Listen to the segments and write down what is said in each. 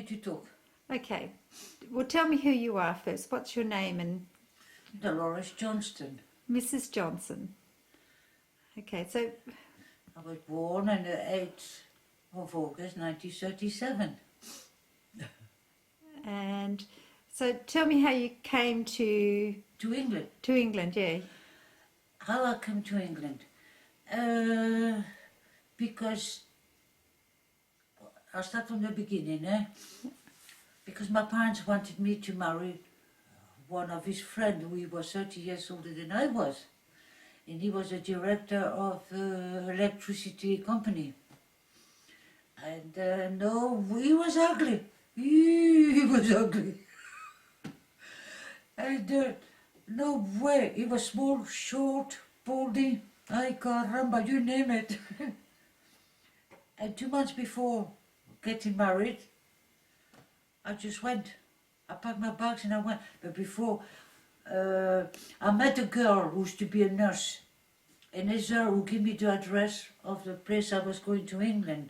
to talk. Okay. Well, tell me who you are first. What's your name and Dolores Johnston. Mrs. Johnson? Okay, so I was born on the 8th of August 1937. and so tell me how you came to To England. England. Yeah. How I came to England? Because I'll start from the beginning, because my parents wanted me to marry one of his friends who was 30 years older than I was. And he was a director of electricity company. And no, he was ugly. He was ugly. And no way, he was small, short, baldy, ay caramba, you name it. And 2 months before getting married, I just went. I packed my bags and I went. But before, I met a girl who used to be a nurse. And it's her who gave me the address of the place I was going to England.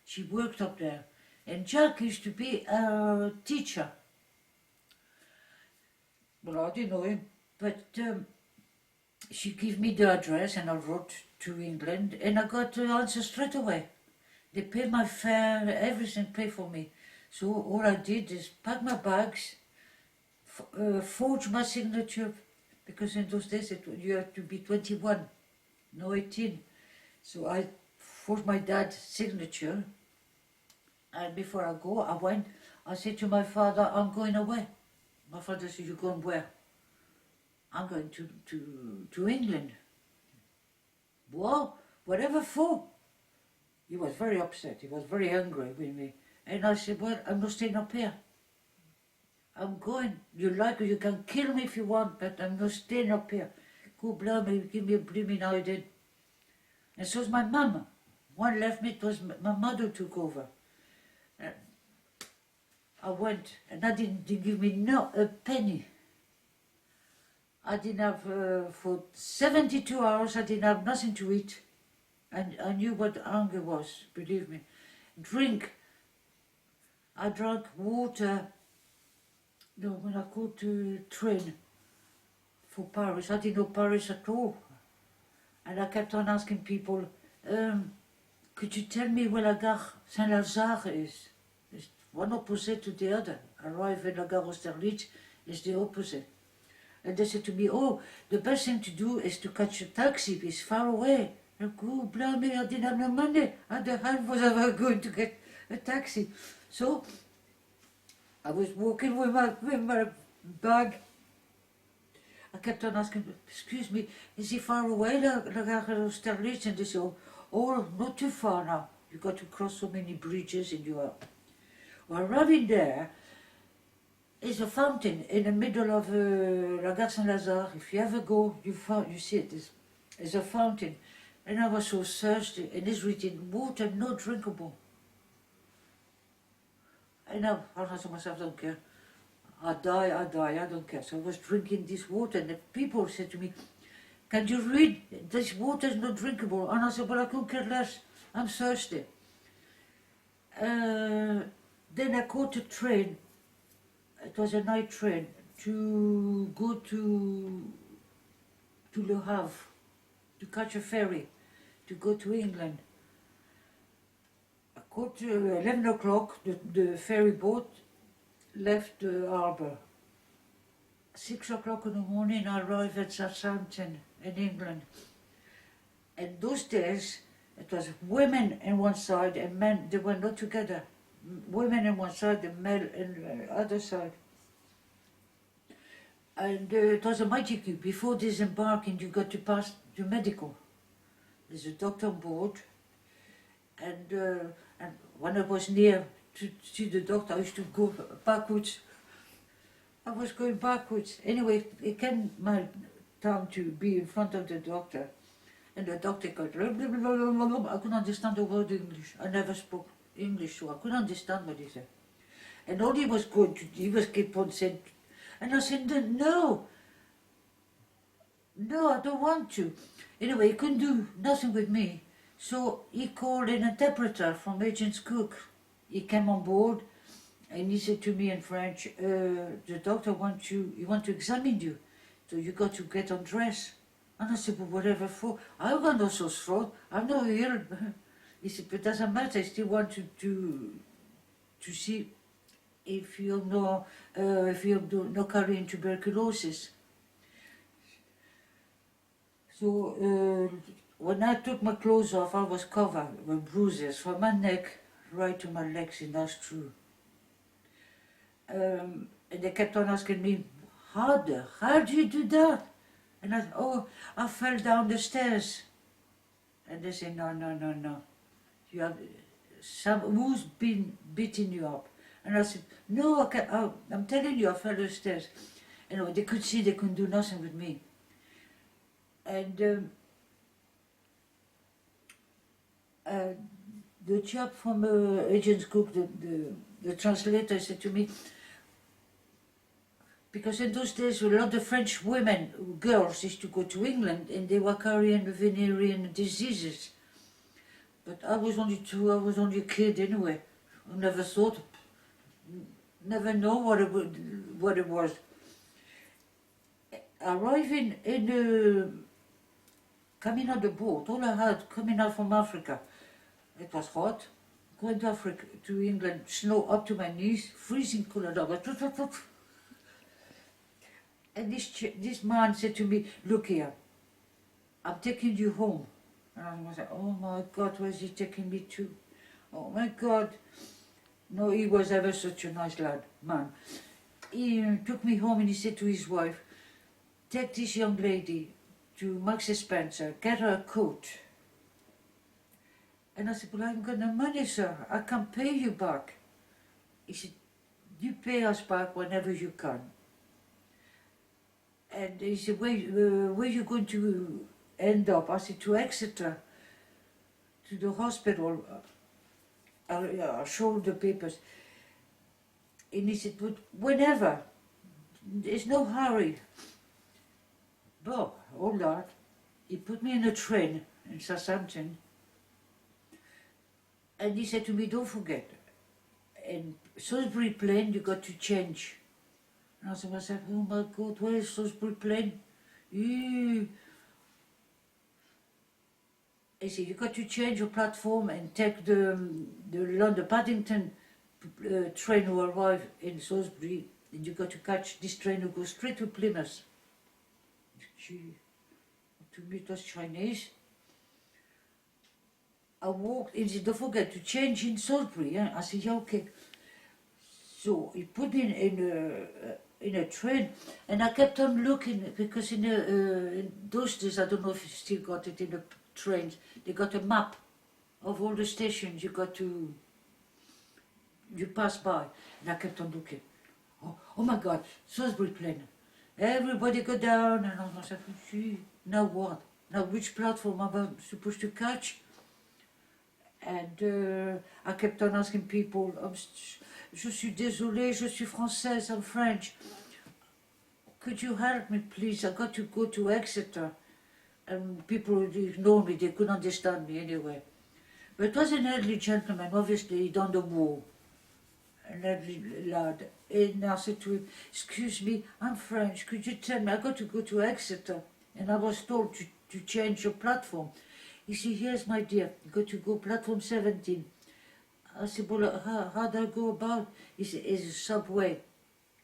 She worked up there. And Jack used to be a teacher. Well, I didn't know him. But she gave me the address and I wrote to England and I got the answer straight away. They paid my fare, everything paid for me. So all I did is pack my bags, forge my signature, because in those days you had to be 21, no 18. So I forged my dad's signature, and before I went, I said to my father, I'm going away. My father said, you're going where? I'm going to England. Well, whatever for? He was very upset, he was very angry with me. And I said, well, I'm not staying up here. I'm going. You like it, you can kill me if you want, but I'm not staying up here. Go blimey, give me a blooming idea. And so was my mama. One left me, it was my mother took over. And I went, and I didn't give me not a penny. I didn't have, for 72 hours, I didn't have nothing to eat. And I knew what hunger was, believe me. Drink. I drank water. No, when I got to train for Paris, I didn't know Paris at all. And I kept on asking people, could you tell me where La Gare Saint-Lazare is? It's one opposite to the other. Arrive in La Gare Austerlitz is the opposite. And they said to me, oh, the best thing to do is to catch a taxi, it's far away. I go, blimey, I didn't have no money. How the hell was I ever going to get a taxi? So I was walking with my bag. I kept on asking, excuse me, is he far away, La Gare Austerlitz? And they said, oh, not too far now. You got to cross so many bridges and you are. Well, arriving there is a fountain in the middle of La Gare Saint-Lazare. If you ever go, you see it. It's a fountain. And I was so thirsty, and it's written, water not drinkable. And I thought to myself, I don't care. I die, I don't care. So I was drinking this water, and the people said to me, can you read? This water is not drinkable. And I said, well, I couldn't care less. I'm thirsty. Then I caught a train. It was a night train to go to Le Havre, to catch a ferry, to go to England. I caught 11 o'clock, the ferry boat left the harbour. 6 o'clock in the morning I arrived at Southampton in England. And those days it was women on one side and men, they were not together. Women on one side and men on the other side. And it was a magic. Before disembarking you got to pass the medical. There's a doctor on board, and when I was near to see the doctor, I used to go backwards. I was going backwards. Anyway, it came my time to be in front of the doctor, and the doctor got blah, blah, blah, blah, blah, blah. I couldn't understand the word English. I never spoke English, so I couldn't understand what he said. And all he was going to, he was keep on saying, and I said, no, I don't want to. Anyway, he couldn't do nothing with me. So he called an interpreter from Agent's Cook. He came on board And he said to me in French, the doctor wants you, he wants to examine you, so you got to get undressed. And I said, but whatever for? I've got no sore throat, I'm not ill. He said, but it doesn't matter, I still want to see if you're not carrying tuberculosis. So when I took my clothes off, I was covered with bruises from my neck right to my legs, and that's true. And they kept on asking me, how do you do that? And I said, oh, I fell down the stairs. And they said, no. You have who's been beating you up? And I said, no, I'm telling you, I fell down the stairs. And they could see they couldn't do nothing with me. And the chap from Agent's Cook, the translator, said to me, because in those days a lot of French women, girls, used to go to England and they were carrying the venereal diseases. But I was only a kid anyway. I never thought, never know what it was. Arriving coming out the boat, all I had coming out from Africa, it was hot. Going to Africa, to England, snow up to my knees, freezing cold. And this man said to me, look here, I'm taking you home. And I was like, oh my God, where's he taking me to? Oh my God. No, he was ever such a nice man. He took me home and he said to his wife, take this young lady to Marks and Spencer, get her a coat. And I said, well, I haven't got no money, sir. I can't pay you back. He said, you pay us back whenever you can. And he said, where are you going to end up? I said, to Exeter, to the hospital. I showed the papers. And he said, but whenever, there's no hurry. But all that, he put me in a train in Southampton. And he said to me, don't forget, in Salisbury Plain you got to change. And I said to myself, oh my God, where is Salisbury Plain? He said, you got to change your platform and take the London Paddington train who arrive in Salisbury, and you got to catch this train who goes straight to Plymouth. Gee, to me it was Chinese. I walked, and he said, don't forget to change in Salisbury. I said, yeah, okay. So he put me in a train, and I kept on looking, because in those days, I don't know if you still got it in the trains, they got a map of all the stations you pass by. And I kept on looking. Oh my God, Salisbury Plain. Everybody go down, and I was like, gee, now what? Now which platform am I supposed to catch? And I kept on asking people, je suis désolée, je suis française, I'm French. Could you help me, please? I got to go to Exeter. And people ignored me, they couldn't understand me anyway. But it was an elderly gentleman, obviously he'd done the war. An elderly lad. And I said to him, excuse me, I'm French, could you tell me, I got to go to Exeter. And I was told to change your platform. He said, yes, my dear, you got to go platform 17. I said, well, how do I go about? He said, it's a subway.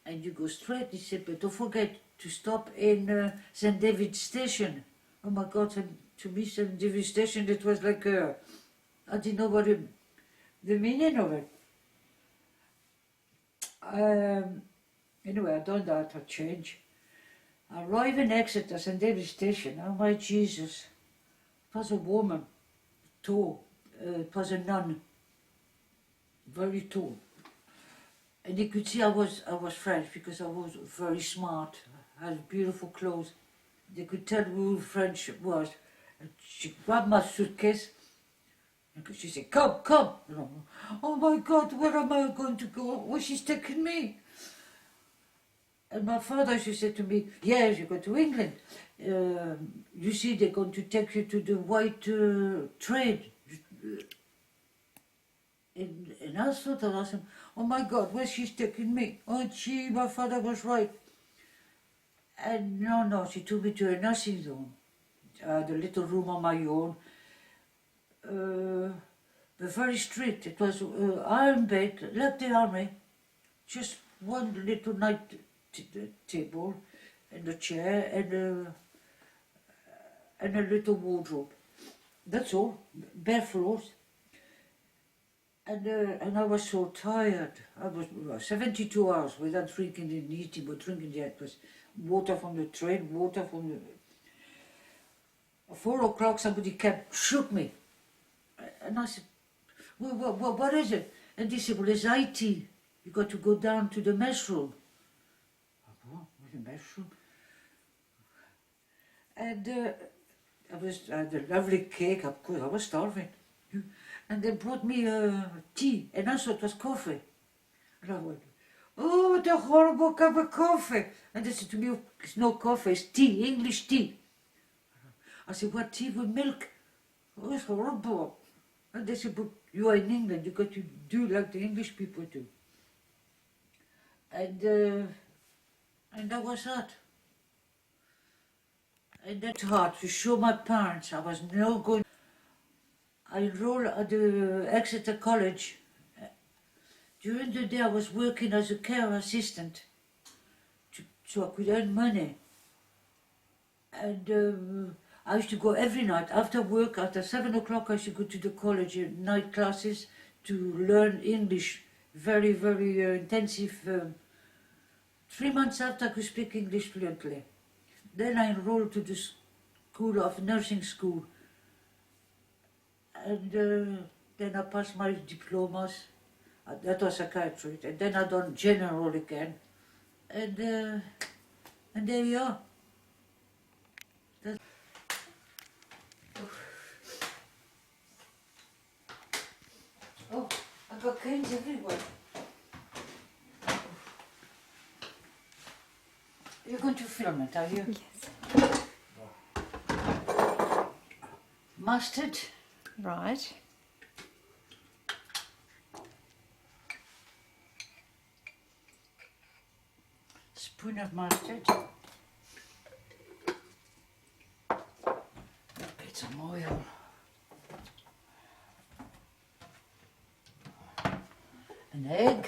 And you go straight. He said, but don't forget to stop in St. David's Station. Oh my God, to me, St. David's Station, it was like, I didn't know what the meaning of it. Anyway, I done that, I changed. I arrived in Exeter, St. David's Station. Oh my Jesus. It was a woman, tall. It was a nun, very tall. And you could see I was French because I was very smart. I had beautiful clothes. They could tell who French was. And she grabbed my suitcase and she said, come. Oh my God, where am I going to go? Where she's taking me? And my father, she said to me, yes, you go to England. You see, they're going to take you to the white train. And I thought, oh my God, where's she taking me? Oh, gee, my father was right. And no, she took me to a nursing home. The little room on my own. But very strict. It was iron bed, like the army. Just one little night table and a chair and a little wardrobe. That's all. Bare floors. And I was so tired. I was 72 hours without drinking and eating, but drinking yet was water from the train, water from the... 4 o'clock somebody shook me. And I said, what is it? And they said, well, it's IT. You got to go down to the mess room. What? The mess room? And I had a lovely cake, of course, I was starving. And they brought me tea, and I thought it was coffee. And I went, oh, what a horrible cup of coffee. And they said to me, it's no coffee, it's tea, English tea. I said, what, tea with milk? Oh, it's horrible. And they said, but you are in England, you got to do like the English people do. And that was that. And that's hard to show my parents I was not going. I enrolled at the Exeter College. During the day I was working as a care assistant so I could earn money. And I used to go every night after work. After 7 o'clock I used to go to the college night classes to learn English. Very, very intensive. 3 months after I could speak English fluently. Then I enrolled to the school of nursing school. And then I passed my diplomas. That was psychiatry. And then I done general again. And there you are. Oh, I got canes everywhere. You're going to film it, are you? Yes. Mustard. Right. Spoon of mustard. Get some oil. An egg.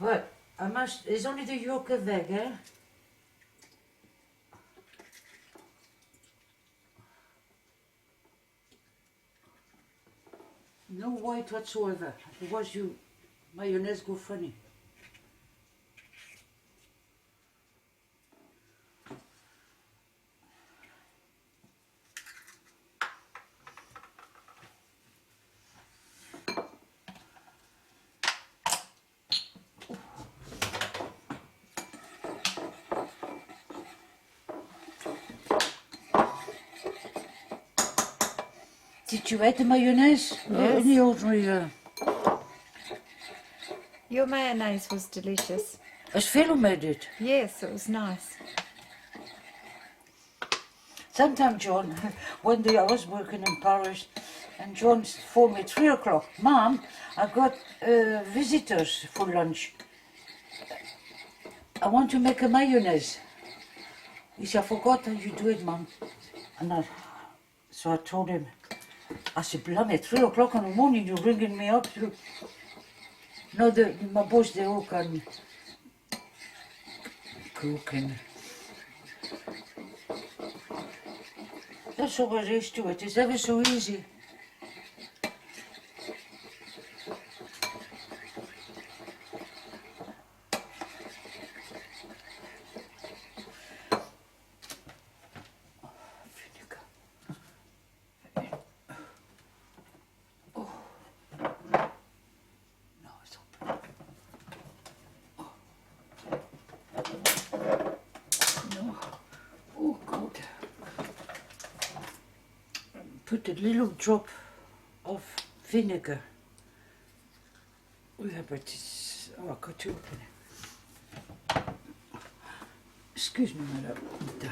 But it's only the yolk of egg, eh? No white whatsoever, otherwise mayonnaise go funny. Did you add the mayonnaise? Yes. In the ordinary... Your mayonnaise was delicious. As Phil made it. Yes, it was nice. Sometime John, one day I was working in Paris and John phoned me at 3 o'clock. Mom, I got visitors for lunch. I want to make a mayonnaise. He said, I forgot how you do it, Mom. So I told him, I said, blimey, at 3 o'clock in the morning you're ringing me up. No, my boss, they all can cook and... That's all there is to it. It's ever so easy. Put a little drop of vinegar. Oh yeah, but it's... Oh, I got to open it. Excuse me, madam. Da.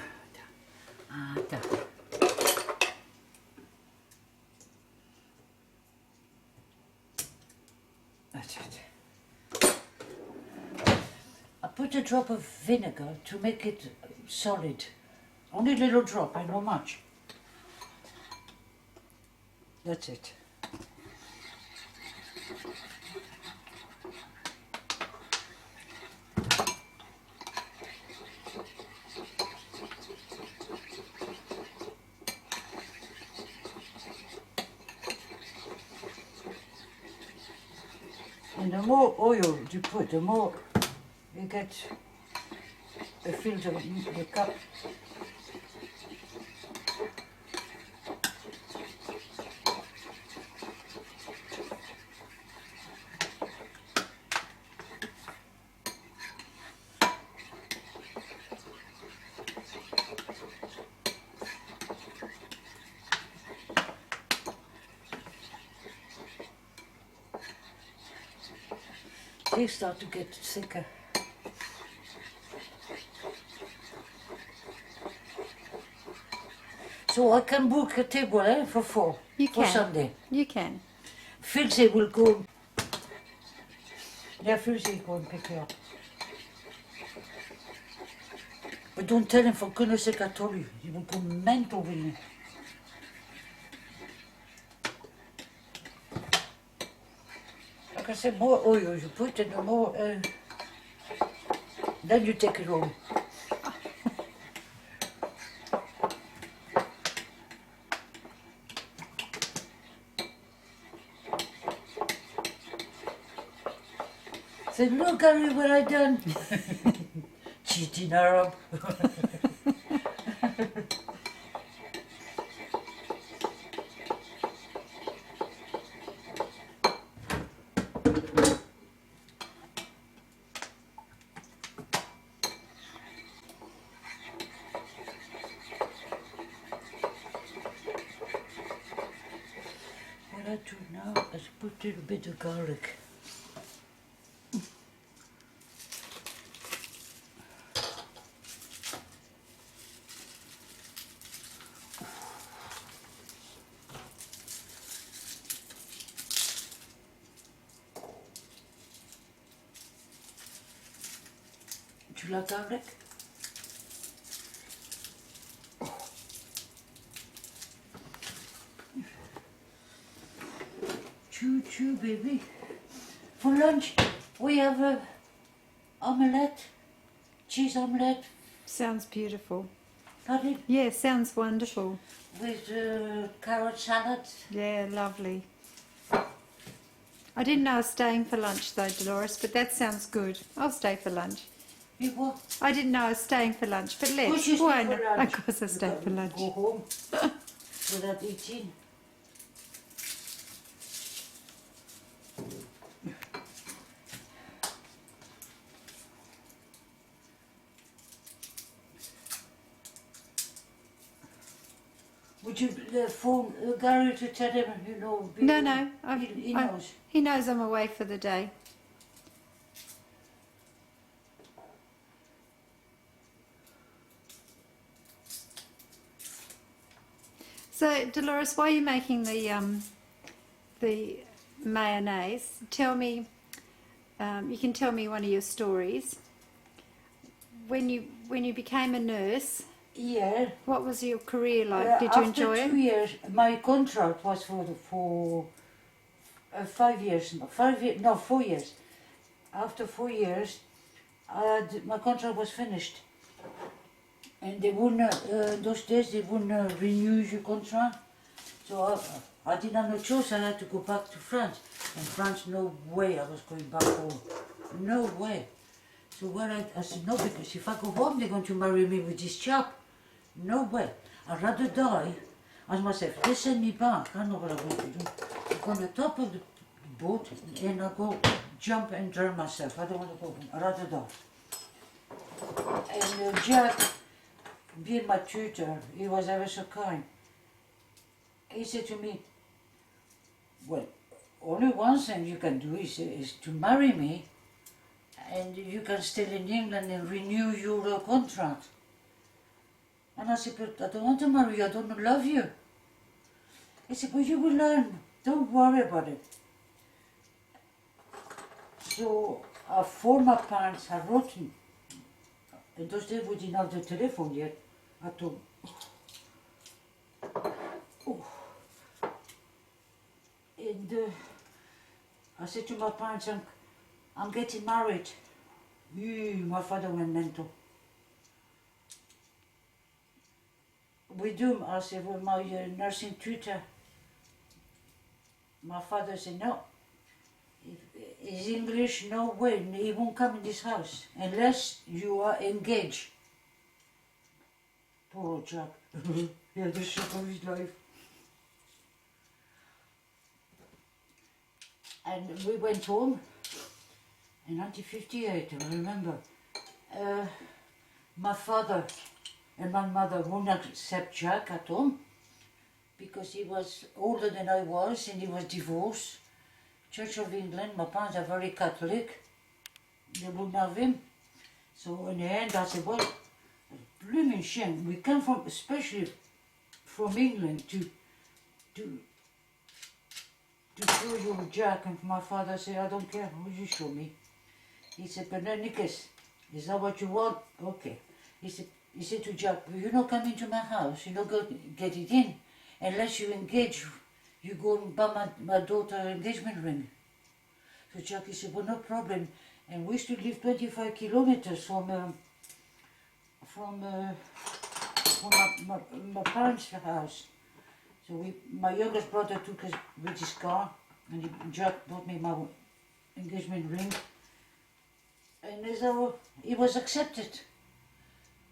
put a drop of vinegar to make it solid. Only a little drop, and not much. That's it. And the more oil you put, the more you get a filter in the cup. They start to get thicker. So I can book a table for 4 You for can. Sunday. You can. Filthy will go. Yeah, Filthy go and pick you up. But don't tell him, for goodness sake, I told you. He will go mental with me. Like I said, more oil you put in, the more. Then you take it home. Say, look, Harry, what I done. Cheating Arab. What I do now is put a little bit of garlic. Do you like garlic? Choo choo, baby. For lunch, we have a omelette, cheese omelette, Sounds beautiful. pardon, Yeah, sounds wonderful. with carrot salad. Yeah, lovely. I didn't know I was staying for lunch though, Dolores, but that sounds good. I'll stay for lunch. You what? I didn't know I was staying for lunch, but Of let's. course you stay Why for not? lunch. Of course I stay for lunch. Go home without eating. Would you phone Gary to tell him, you know? No, no. He knows. He knows I'm away for the day. So, Dolores, while you're making the mayonnaise, tell me. You can tell me one of your stories. When you became a nurse, Yeah. what was your career like? Did you enjoy After 2 it? years, my contract was for 5 years. 5 years, no, 4 years. After 4 years, my contract was finished, and they wouldn't. Those days they wouldn't renew your contract. So I didn't have no choice. I had to go back to France. And France, no way I was going back home. No way. So when I said no, because if I go home, they're going to marry me with this chap. No way. I'd rather die as myself. They send me back. I know what I'm going to do. I go on the top of the boat and I go jump and drown myself. I don't want to go home. I'd rather die. And Jack, being my tutor, he was ever so kind. He said to me, well, only one thing you can do is to marry me, and you can stay in England and renew your contract. And I said, but I don't want to marry you, I don't love you. He said, well, you will learn, don't worry about it. So I phoned my parents, I wrote And those days we didn't have the telephone yet at home. Oh. And I said to my parents, I'm getting married. My father went mental. We do, I said, with my nursing tutor. My father said, no. He's English, no way, he won't come in this house unless you are engaged. Poor old Jack. He had the shock of his life. And we went home in 1958, I remember. My father and my mother wouldn't accept Jack at home because he was older than I was and he was divorced. Church of England, my parents are very Catholic. They wouldn't have him. So in the end I said, well, blooming shame. We come from, especially from England to show you Jack. And my father said, I don't care, will you show me? He said, but no, Nicholas, is that what you want? Okay. He said to Jack, you're not coming to my house, you're not going to get it in unless you engage. You go and buy my daughter engagement ring. So Jackie said, well, no problem. And we used to live 25 kilometers from my parents' house. So my youngest brother took us with his car, and Jack bought me my engagement ring. And so it was accepted.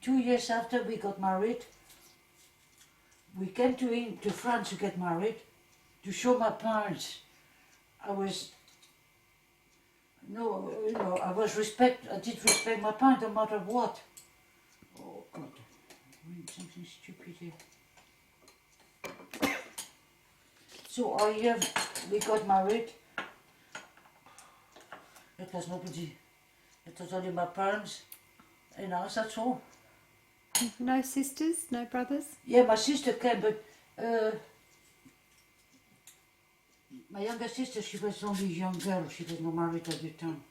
2 years after we got married, we came to France to get married, to show my parents I did respect my parents no matter what. Oh God, I'm something stupid here. So we got married. It was nobody, it was only my parents and us, that's all. No sisters, no brothers? Yeah, my sister came, but my younger sister, she was only a young girl, she was not married at the time.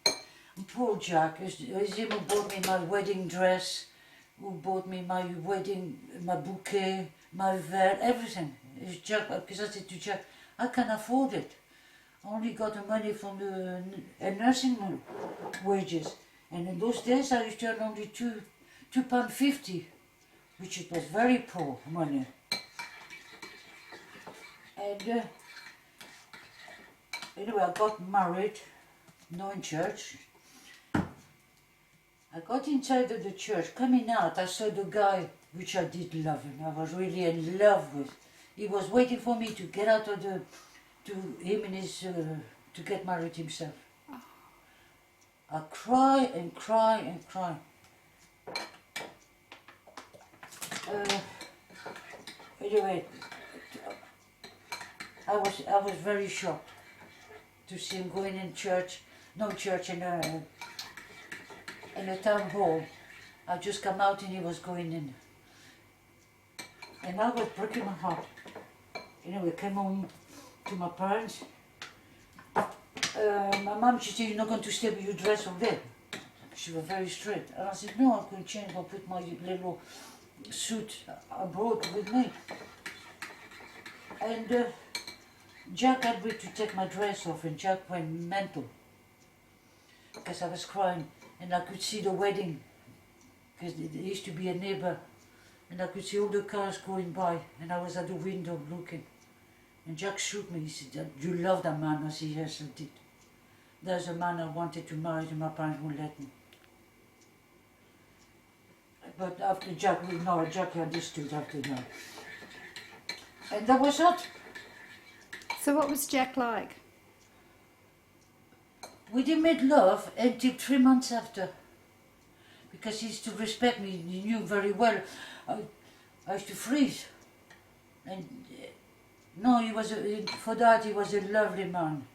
And poor Jack, it's him who bought me my wedding dress, who bought me my bouquet, my veil, everything. It's Jack, because I said to Jack, I can't afford it. I only got the money from the nursing wages. And in those days I used to earn only £2.50, which it was very poor money. And anyway, I got married, not in church. I got inside of the church. Coming out, I saw the guy, which I did love him. I was really in love with. He was waiting for me to get out of to him and his, to get married himself. I cry and cry and cry. Anyway, I was very shocked to see him going in church, no church, in a town hall. I just come out and he was going in. And I was breaking my heart. Anyway, came home to my parents. My mum, she said, you're not going to stay with your dress all day. She was very strict. And I said, no, I could change, I'll put my little suit I brought with me. And Jack had me to take my dress off, and Jack went mental. Because I was crying, and I could see the wedding. Because there used to be a neighbor, and I could see all the cars going by, and I was at the window looking. And Jack shoot me, he said, you love that man? I said, yes, I did. There's a man I wanted to marry, and my parents wouldn't let me. But after Jack understood after that. And that was it. So what was Jack like? We didn't make love until 3 months after. Because he used to respect me, he knew very well. I used to freeze. And no, for that he was a lovely man.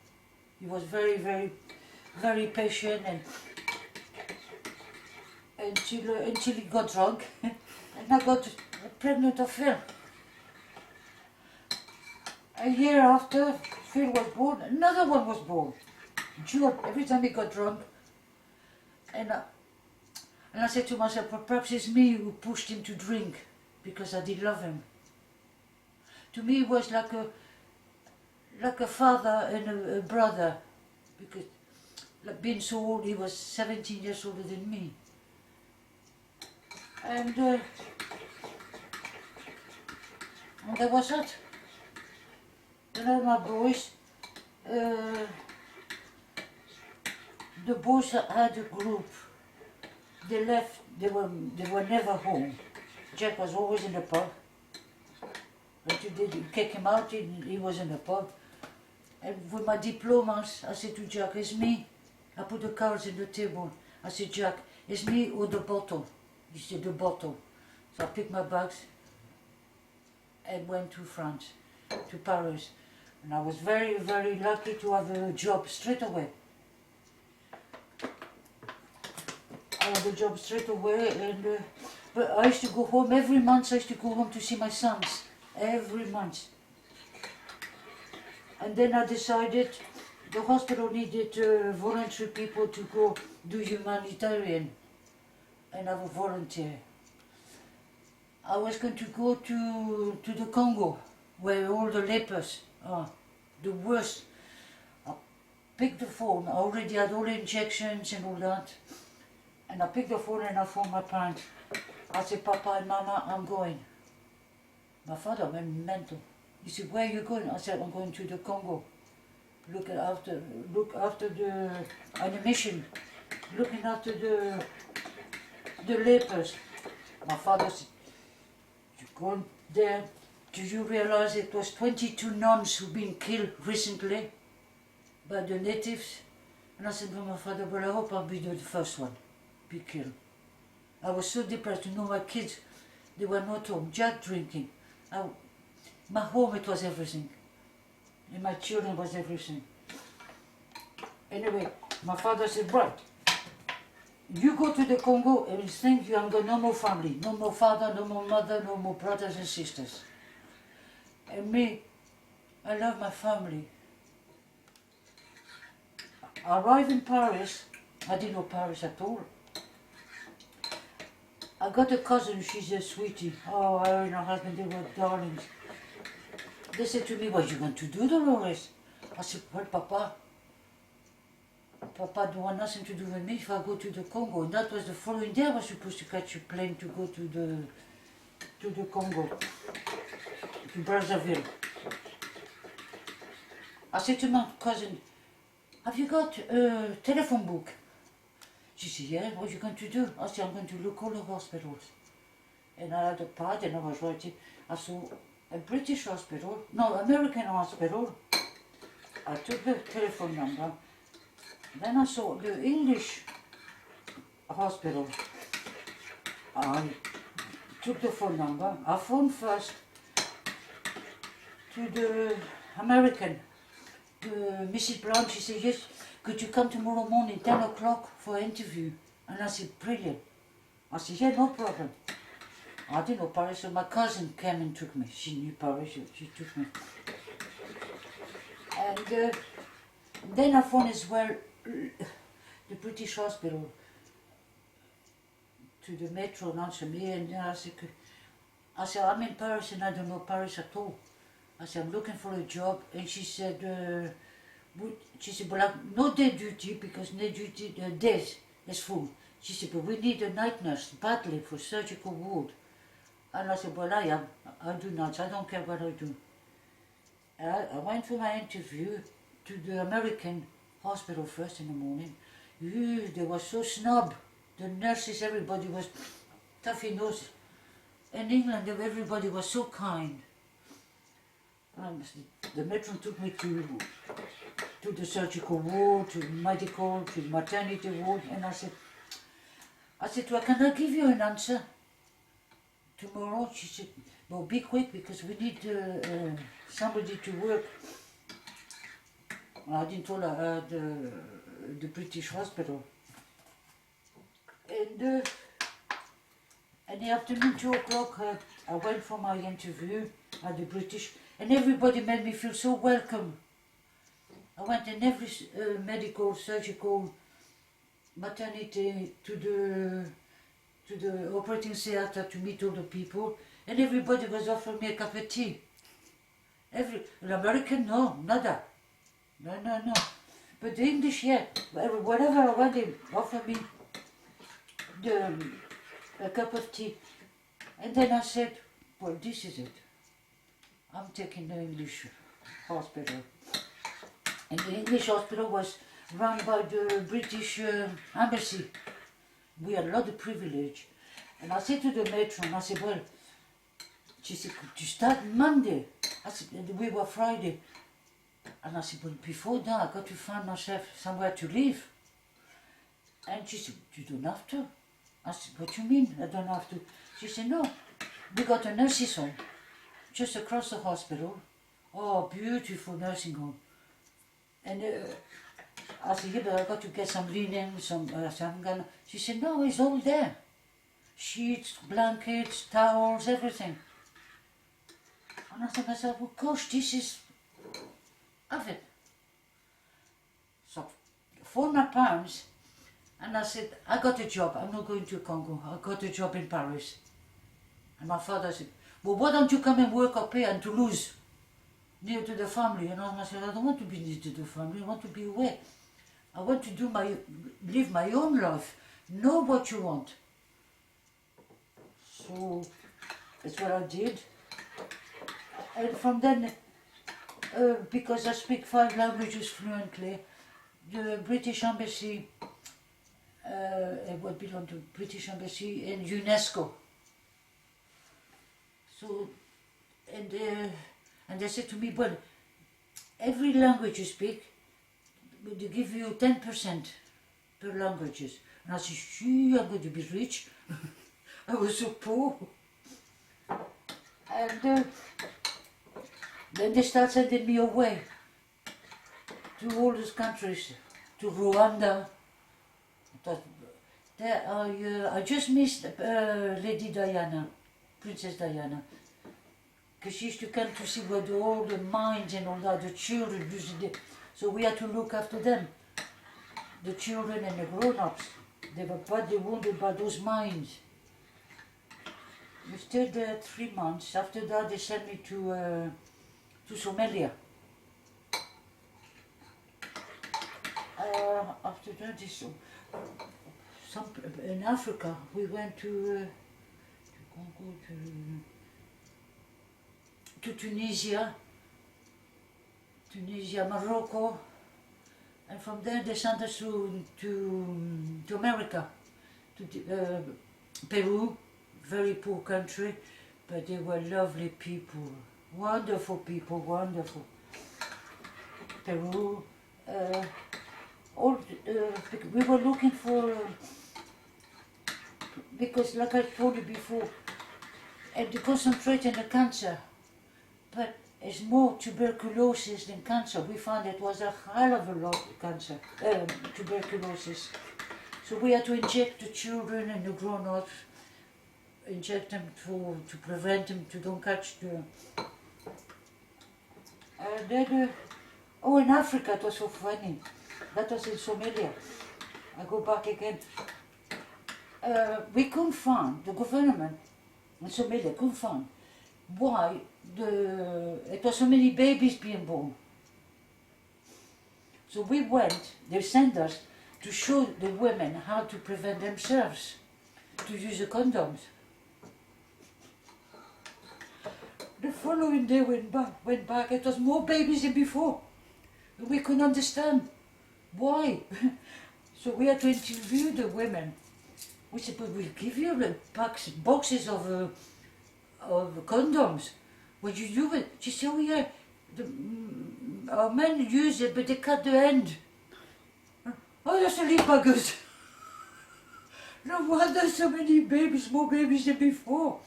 He was very, very, very patient, and until he got drunk, and I got pregnant of Phil. A year after Phil was born, another one was born. Jude, every time he got drunk, and And I said to myself, well, perhaps it's me who pushed him to drink because I did love him. To me, it was like a father and a brother, because like being so old, he was 17 years older than me. And that was it. You know, my boys, the boys had a group. They left, they were never home. Jack was always in the pub. But you did kick him out, he was in the pub. And with my diplomas, I said to Jack, it's me. I put the cards on the table. I said, Jack, it's me or the bottle. He said, the bottle. So I picked my bags and went to France, to Paris. And I was very, very lucky to have a job straight away. I had a job straight away, and but I used to go home every month. I used to go home to see my sons every month. And then I decided the hospital needed voluntary people to go do humanitarian, and I was a volunteer. I was going to go to the Congo, where all the lepers are, the worst. I picked the phone. I already had all the injections and all that. And I picked the phone and I phoned my parents. I said, Papa and Mama, I'm going. My father went mental. He said, where are you going? I said, I'm going to the Congo. Look after the animation, looking after the lepers. My father said, you're going there. Do you realize it was 22 nuns who've been killed recently by the natives? And I said to my father, well, I hope I'll be the first one be killed. I was so depressed. You know, my kids, they were not home, Jack drinking. My home, it was everything. And my children was everything. Anyway, my father said, right, you go to the Congo and think you have got no more family, no more father, no more mother, no more brothers and sisters. And me, I love my family. I arrived in Paris. I didn't know Paris at all. I got a cousin, she's a sweetie. Oh, her and her husband, they were darlings. They said to me, what are you going to do, Dolores? I said, well, Papa don't want nothing to do with me if I go to the Congo. And that was the following day I was supposed to catch a plane to go to the Congo, to Brazzaville. I said to my cousin, have you got a telephone book? She said, yeah, what are you going to do? I said, I'm going to look all the hospitals. And I had a pad and I was writing. I saw a British hospital, no, American hospital. I took the telephone number. Then I saw the English hospital. I took the phone number. I phoned first to the American, Mrs. Brown. She said, yes, could you come tomorrow morning, 10 o'clock for an interview? And I said, brilliant. I said, yeah, no problem. I didn't know Paris, so my cousin came and took me. She knew Paris, she took me. And then I phoned as well the British hospital to the metro and answered me, and I said, I'm in Paris and I don't know Paris at all. I said, I'm looking for a job, and she said, well, I'm no day duty because day duty, days is full. She said, but we need a night nurse badly for surgical ward. And I said, well, I do nights, I don't care what I do. I went for my interview to the American hospital first in the morning. They were so snob. The nurses, everybody was toughy nose. In England, everybody was so kind. The matron took me to the surgical ward, to medical, to maternity ward, and I said to her, can I give you an answer tomorrow? She said, well, be quick because we need somebody to work. I didn't tell her the British hospital. And in the afternoon, 2 o'clock, I went for my interview at the British, and everybody made me feel so welcome. I went in every medical, surgical, maternity, to to the operating theatre to meet all the people, and everybody was offering me a cup of tea. An American, no, nada. No. But the English, yeah. Whenever I went, they offered me a cup of tea. And then I said, well, this is it. I'm taking the English hospital. And the English hospital was run by the British embassy. We had a lot of privilege. And I said to the matron, I said, well, she said, could you start Monday? I said, we were Friday. And I said, well, before that, I got to find myself somewhere to live. And she said, you don't have to. I said, what do you mean I don't have to? She said, no, we got a nursing home just across the hospital. Oh, beautiful nursing home. And I said, yeah, but I got to get some linen, She said, no, it's all there. Sheets, blankets, towels, everything. And I thought to myself, well, gosh, this is of it. So, for my parents, and I said, I got a job, I'm not going to Congo, I got a job in Paris. And my father said, well, why don't you come and work up here in Toulouse, near to the family? And I said, I don't want to be near to the family, I want to be away. I want to live my own life, know what you want. So, that's what I did. And from then, because I speak 5 languages fluently, the British Embassy, what belonged to British Embassy and UNESCO. So, and they said to me, well, every language you speak, they give you 10% per languages. And I said, gee, I'm going to be rich. I was so poor. And then they start sending me away to all these countries, to Rwanda. I just missed Lady Diana, Princess Diana, because she used to come to see where all the mines and all that, the children usually. So we had to look after them, the children and the grown-ups. They were badly wounded by those mines. We stayed there 3 months. After that, they sent me to Somalia. After that, in Africa, we went to Congo, to Tunisia, Morocco, and from there they sent us to America, to Peru, very poor country, but they were lovely people, wonderful people, wonderful. Peru, we were looking for, because like I told you before, and to concentrate on the cancer, but it's more tuberculosis than cancer. We found it was a hell of a lot of cancer, tuberculosis. So we had to inject the children and the grown-ups, inject them to prevent them to don't catch the. And then, in Africa it was so funny. That was in Somalia. I go back again. We couldn't find, the government in Somalia couldn't find why it was so many babies being born. So we went, they sent us to show the women how to prevent themselves, to use the condoms. The following day went back, it was more babies than before. We couldn't understand why. So we had to interview the women. We said, but we'll give you the boxes of condoms. What you do with it? She said, oh yeah, our men use it, but they cut the end. Oh, that's silly buggers. No wonder so many babies, more babies than before.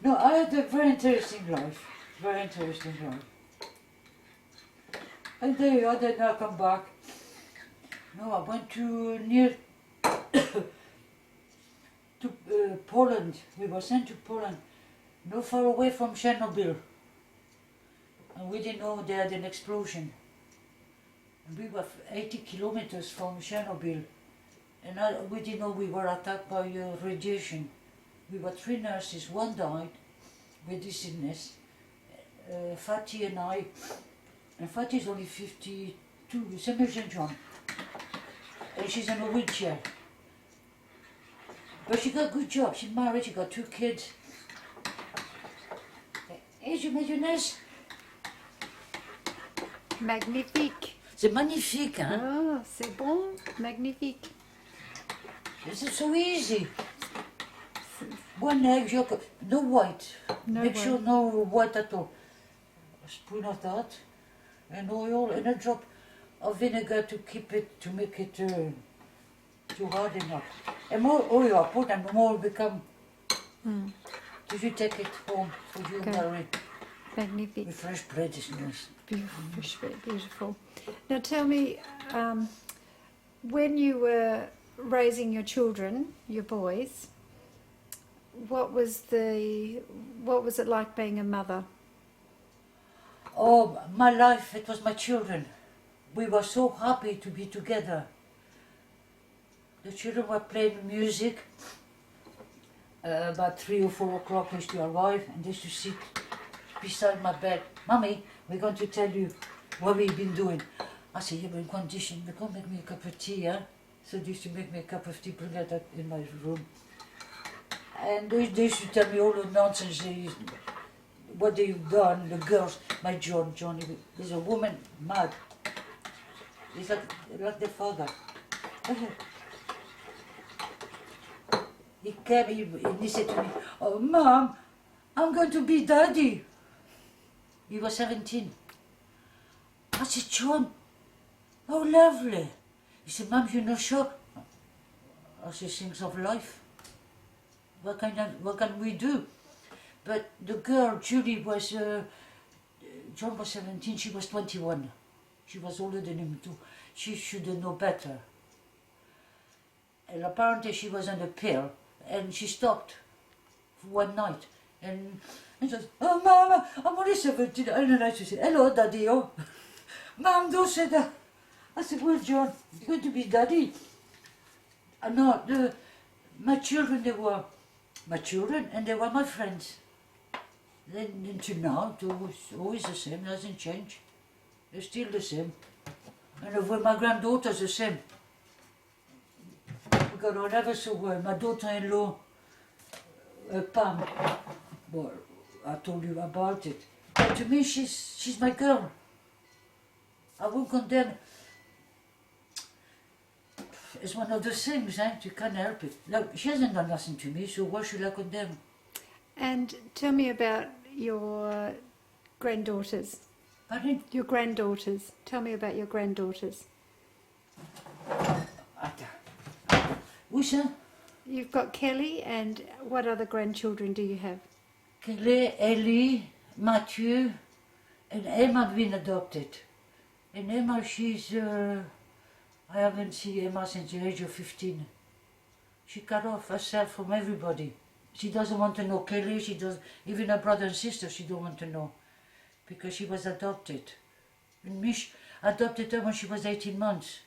No, I had a very interesting life. Very interesting life. And there you are, then I come back. No, I went to near to Poland. We were sent to Poland, not far away from Chernobyl. And we didn't know they had an explosion. And we were 80 kilometers from Chernobyl. And we didn't know we were attacked by radiation. We were 3 nurses, one died with this illness, Fatty and I, and Fatty's only 52, same age as John, and she's in a wheelchair. But she got a good job, she's married, she got 2 kids. Et je mayonnaise. Magnifique. C'est magnifique, hein? Oh, c'est bon. Magnifique. This is so easy. 1 egg yolk, no white. No Make white. sure no white at all. A spoon of that, and oil, and a drop of vinegar to keep it, to make it to harden up. And more oil I put, and more become. Did you take it home for you, Okay. Mary? Magnifique. With fresh bread is nice. Beautiful. Beautiful. Now tell me, when you were raising your children, your boys, what was it like being a mother? Oh, my life, it was my children. We were so happy to be together. The children were playing music. About 3 or 4 o'clock they used to arrive and they used to sit beside my bed. Mommy, we're going to tell you what we've been doing. I said, yeah, but in condition, they're going to make me a cup of tea, yeah? So they used to make me a cup of tea, bring it up in my room. And they used to tell me all the nonsense, what they've done, the girls. My John, he's a woman, mad. He's like their father. He came, he said to me, oh, Mom, I'm going to be daddy. He was 17. I said, John, how lovely. He said, Mom, you're not sure? I said, things of life. What can we do? But the girl, Julie, was, John was 17, she was 21. She was older than him too. She should know better. And apparently she was on a pill, and she stopped for one night. And she says, oh, Mama, I'm only 17. And then I said, hello, Daddy. Oh. Mom, don't say that. I said, well, John, you're going to be Daddy. No, my children, they were my children, and they were my friends. Then until now, it was always the same, doesn't change. They're still the same. And with my granddaughters, the same. We got on ever so well. My daughter-in-law, Pam, well, I told you about it. But to me, she's my girl. I won't condemn. It's one of those things, you can't help it. Like, she hasn't done nothing to me, so why should I condemn? And tell me about your granddaughters. Pardon? Your granddaughters. Tell me about your granddaughters. Who's that? You've got Kelly, and what other grandchildren do you have? Kelly, Ellie, Matthew, and Emma have been adopted. And Emma, I haven't seen Emma since the age of 15. She cut off herself from everybody. She doesn't want to know Kelly, even her brother and sister she don't want to know. Because she was adopted. And Mish adopted her when she was 18 months.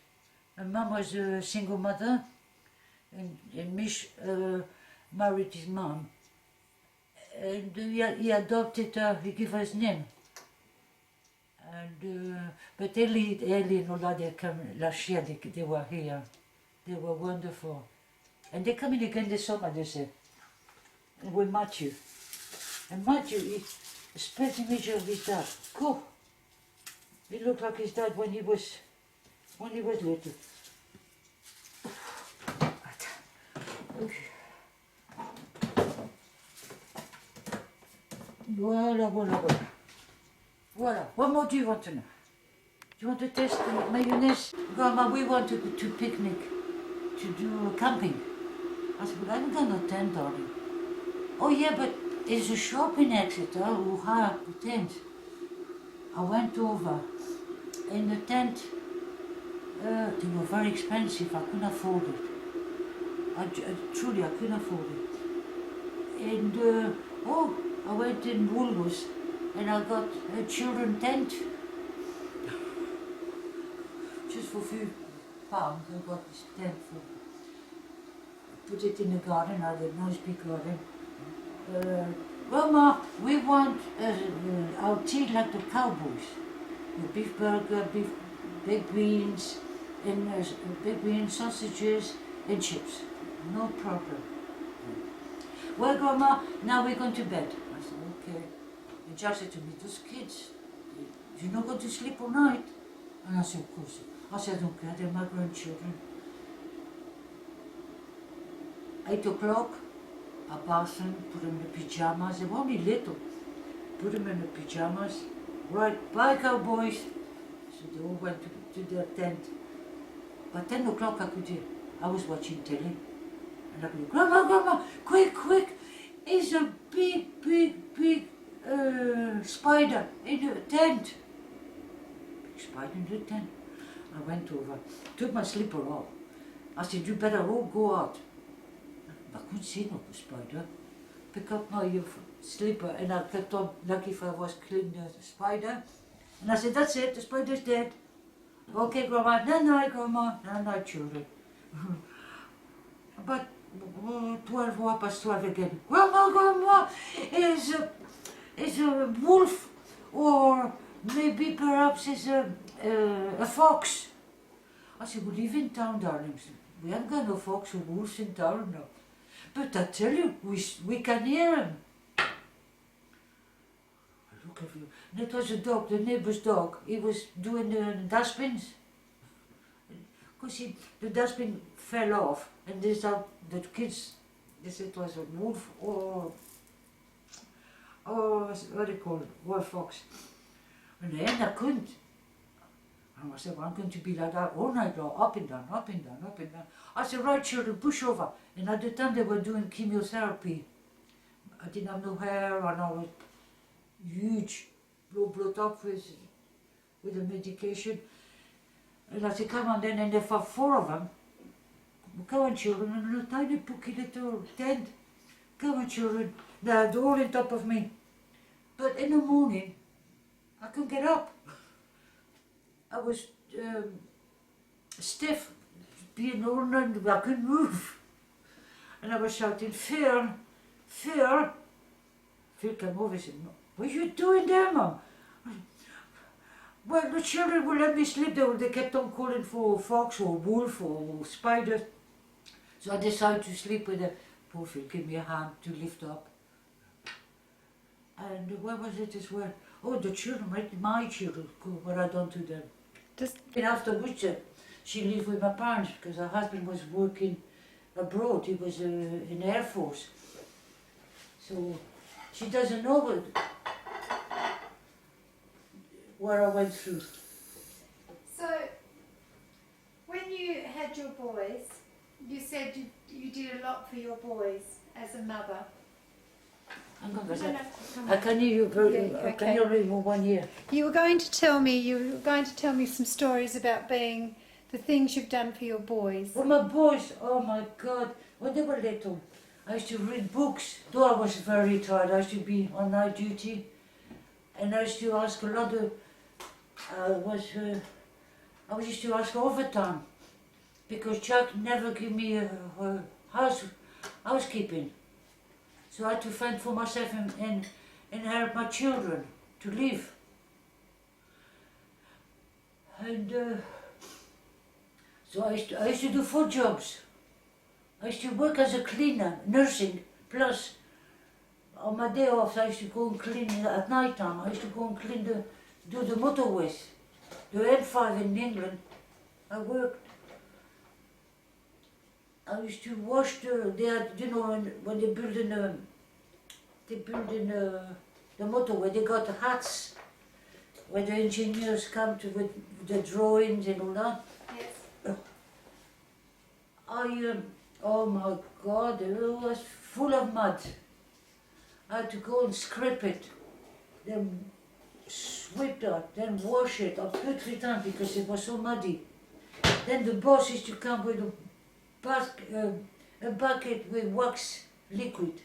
Her mum was a single mother, and Mish married his mum. And he adopted her, he gave her his name. And, but Ellie and Ola, they came last year, they were here. They were wonderful. And they're coming again this summer, they said. And with Matthew. And Matthew, he spent image of his dad. Cool. He looked like his dad when he was little. Voila. What more do you want to know? Do you want to test the mayonnaise? Grandma, we want to go to picnic, to do camping. I said, well, I haven't got no tent, darling. Oh yeah, but there's a shop in Exeter who hired a tent. I went over, and the tent, they were very expensive, I couldn't afford it. Truly, I couldn't afford it. And, I went in Woolworths, and I got a children tent. Just for a few pounds, I got this tent for. put it in the garden, had a nice big garden. Grandma, we want our tea like the cowboys. The beef burger, beef, baked beans, and baked beans, sausages, and chips. No problem. Well, Grandma, now we're going to bed. I said, okay. And Jack said to me, those kids, you're not going to sleep all night? And I said, of course. I said, I don't care, they're my grandchildren. 8 o'clock, I bathed them, put them in the pyjamas. They were only little. Put them in the pyjamas. Right, bye cowboys. So they all went to their tent. By 10 o'clock I was watching telly. And I could go, Grandma, quick, it's a big spider in the tent. Big spider in the tent. I went over, took my slipper off. I said, you better all go out. I couldn't see no spider. Pick up my slipper and I kept on, lucky if I was killing the spider. And I said, that's it, the spider's dead. Okay, Grandma, night, Grandma, night, children. But 12 past 12 again. Grandma, is a wolf, or maybe perhaps is a fox. I said, we live in town, darling. We haven't got no fox or wolves in town now. But I tell you, we can hear him. I look at you. And it was a dog, the neighbor's dog. He was doing the dustbins. Because the dustbin fell off, and they thought the kids, they said it was a wolf or what do you call it, or a fox. And then I couldn't. And I said, well, I'm going to be like that all night long, up and down. I said, right, children, push over. And at the time they were doing chemotherapy. I didn't have no hair, and I was huge, blood up with the medication. And I said, come on then, and there were 4 of them. Come on, children, in a tiny pooky little tent. Come on, children. They're all on top of me. But in the morning, I couldn't get up. I was stiff, being old, and I couldn't move. And I was shouting, Phil. Phil came over and said, what are you doing there, Mum? Well, the children would let me sleep. They kept on calling for fox or wolf or spider. So I decided to sleep with a poor Phil, give me a hand to lift up. And where was it as well? Oh, the children, my children, what I done to them. And after which she lived with my parents because her husband was working abroad. He was in the Air Force. So she doesn't know what I went through. So, when you had your boys, you said you did a lot for your boys as a mother. Hang on, I can hear you very. Yeah, I can hear you 1 year. You were going to tell me some stories about being the things you've done for your boys. Well, my boys, oh my God, when they were little, I used to read books. Though I was very tired, I used to be on night duty, and I used to ask a lot of. I used to ask overtime because Chuck never gave me housekeeping. So I had to fend for myself and help my children to live. And so I used to do 4 jobs. I used to work as a cleaner, nursing, plus on my day off I used to go and clean at night time. I used to go and do the motorways, the M5 in England. I worked. I used to wash they had, you know, when they're building the motorway, they got hats where the engineers come to with the drawings and all that. Yes. Oh my God, it was full of mud. I had to go and scrape it, then sweep that, then wash it up 2-3 times because it was so muddy. Then the boss used to come with a bucket with wax, liquid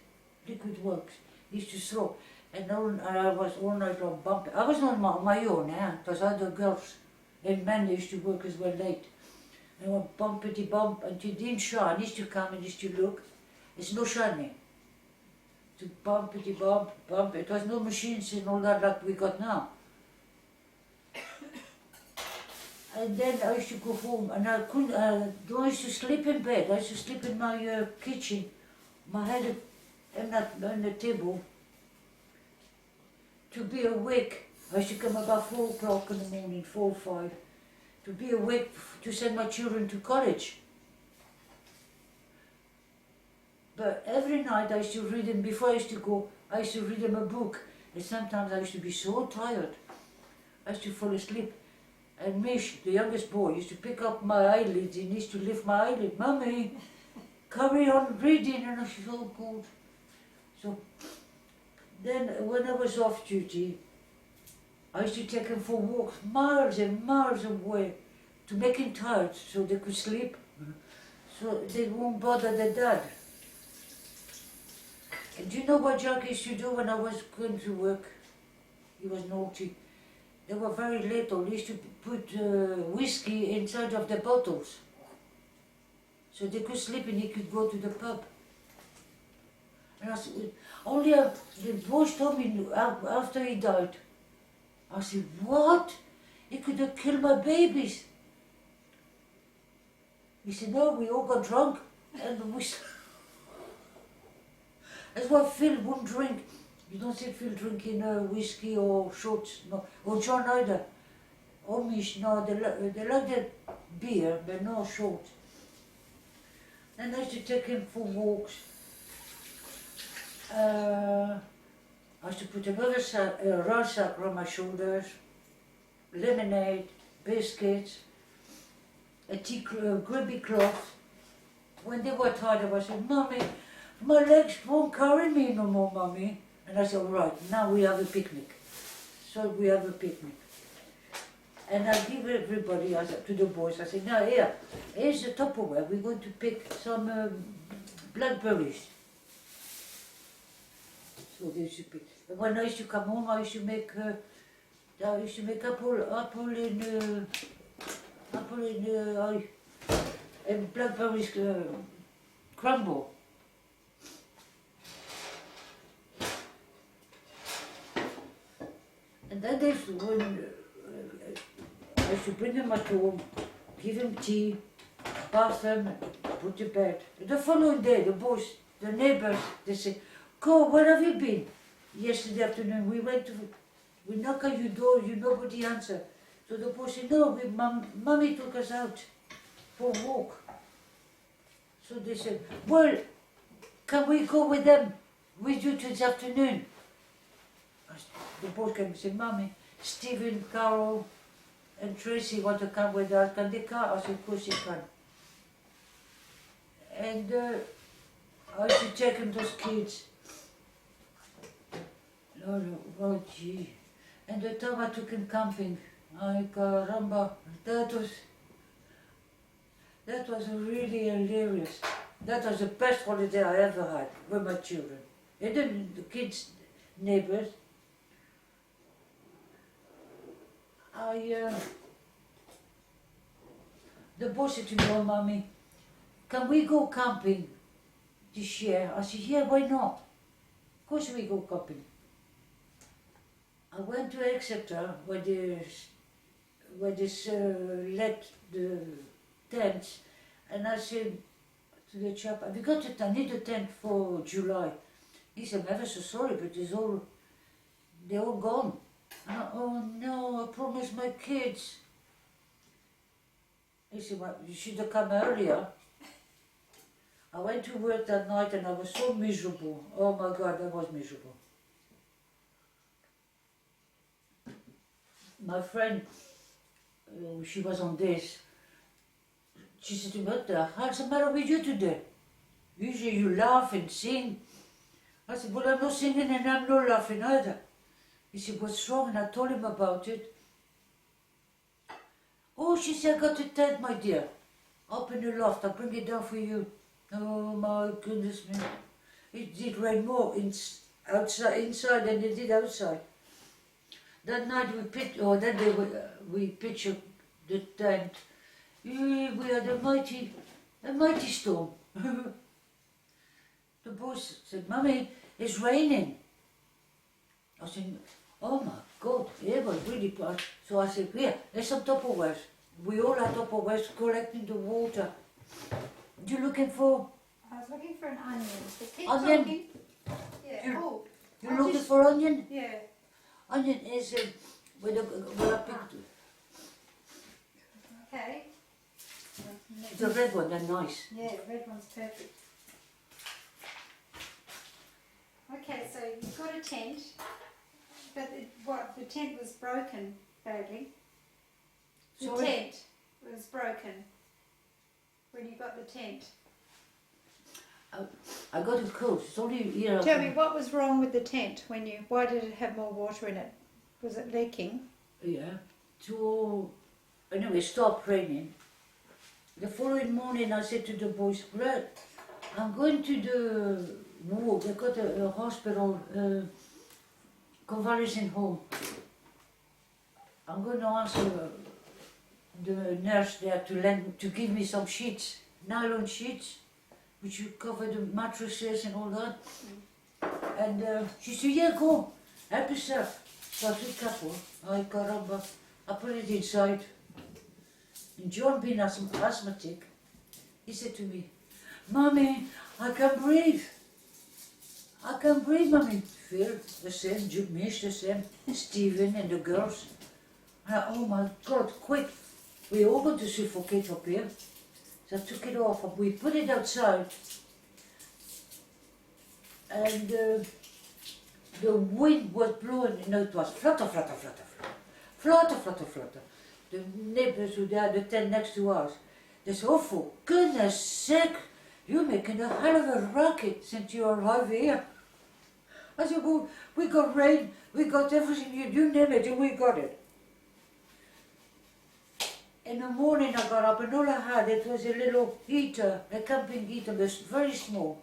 wax. He used to throw, and I was all night long bumping. I was not on my own, because other girls and men used to work as well late. and went bumpity bump, and to didn't shine, used to come and used to look. It's no shining. To bumpity bump, bump. It was no machines and all that like we got now. And then I used to go home, and I couldn't. I used to sleep in bed. I used to sleep in my kitchen. My head on the table. To be awake, I used to come about 4 o'clock in the morning, 4 or 5, to be awake to send my children to college. But every night I used to read them, before I used to go, I used to read them a book. And sometimes I used to be so tired, I used to fall asleep. And Mish, the youngest boy, used to pick up my eyelids and he used to lift my eyelid. Mummy, carry on reading, and I said, oh God. So then when I was off duty, I used to take them for walks miles and miles away to make them tired so they could sleep, so they won't bother their dad. And do you know what Jack used to do when I was going to work? He was naughty. They were very little. He used to put whiskey inside of the bottles so they could sleep and he could go to the pub. And I said, only the boys told me after he died. I said, what? He could have killed my babies. He said, no, we all got drunk and we... That's why Phil won't drink. You don't see Phil drinking whiskey or shots, no. Or John either. Or Mish, no, they like the beer, but no shots. And I used to take him for walks. I used to put another rucksack around my shoulders, lemonade, biscuits, a grubby cloth. When they were tired, I was saying, Mummy, my legs won't carry me no more, Mummy. And I said, all right, now we have a picnic. So we have a picnic. And I give everybody, I said, to the boys, I said, now here's the Tupperware. We're going to pick some blackberries. So they used to pick. And when I used to come home, I used to make apple and blackberries crumble. And then they used to, I used to bring them at home, give them tea, bath them, put to bed. And the following day, the boys, the neighbors, they say, "Go, where have you been?" Yesterday afternoon, we knock on your door, nobody answer. So the boy said, "No, Mummy took us out for a walk." So they said, "Well, can we go with you this afternoon?" The boy came and said, "Mummy, Stephen, Carol, and Tracy want to come with us. Can they come?" I said, "Of course they can." And I used to take them, those kids. Oh gee. And the time I took him camping, ay caramba, that was really hilarious. That was the best holiday I ever had with my children. And then the kids, neighbors. The boy said to me, "Oh, Mommy, can we go camping this year?" I said, "Yeah, why not? Of course we go camping." I went to Exeter where they let the tents, and I said to the chap, "Have you got it? I need a tent for July." He said, "I'm ever so sorry, but they're all gone." "Oh no, I promised my kids." He said, "Well, you should have come earlier." I went to work that night and I was so miserable. Oh my God, I was miserable. My friend, she was on this. She said to me, "What the hell's the matter with you today? Usually you laugh and sing." I said, "Well, I'm not singing and I'm not laughing either." He said, "What's wrong?" And I told him about it. "Oh," she said, "I got a tent, my dear, up in the loft. I'll bring it down for you." Oh my goodness me. It did rain more inside than it did outside. That night we pitched the tent We had a mighty storm. The boys said, Mummy, it's raining. I said, oh my God, it was really bad. So I said, here, there's some Tupperwares. We all had Tupperwares collecting the water. You looking for? I was looking for an onion. So keep Onion? talking. Yeah. You- Oh, You I looking just- for onion? yeah. Onion is with a picked. Okay. The red one, they're nice. Yeah, red one's perfect. Okay, so you've got a tent, but the tent was broken badly. The Sorry? tent was broken when you got the tent. I got it cold. It's only here. Tell me, what was wrong with the tent when you? Why did it have more water in it? Was it leaking? Yeah. So anyway, it stopped raining. The following morning, I said to the boys, "Right, I'm going to the ward. They got a hospital, convalescent home. I'm going to ask the nurse there to give me some sheets, nylon sheets, which would cover the mattresses and all that." And she said, "Yeah, go, help yourself." So I took a couple. I got up, I put it inside. And John, being asthmatic, he said to me, "Mommy, I can breathe. I can breathe, Mommy." Phil, the same, Mish, the same, Stephen and the girls. And oh my God, quick. We all got to suffocate up here. So I took it off and we put it outside. And the wind was blowing, it was flutter, flutter, flutter, flutter, flutter, flutter, flutter. The neighbors who had the tent next to us, they said, "Oh, for goodness sake, you're making a hell of a racket since you arrived here." I said, "Well, we got rain, we got everything, you name it, and we got it." In the morning I got up and all I had, it was a little heater, a camping heater, but very small.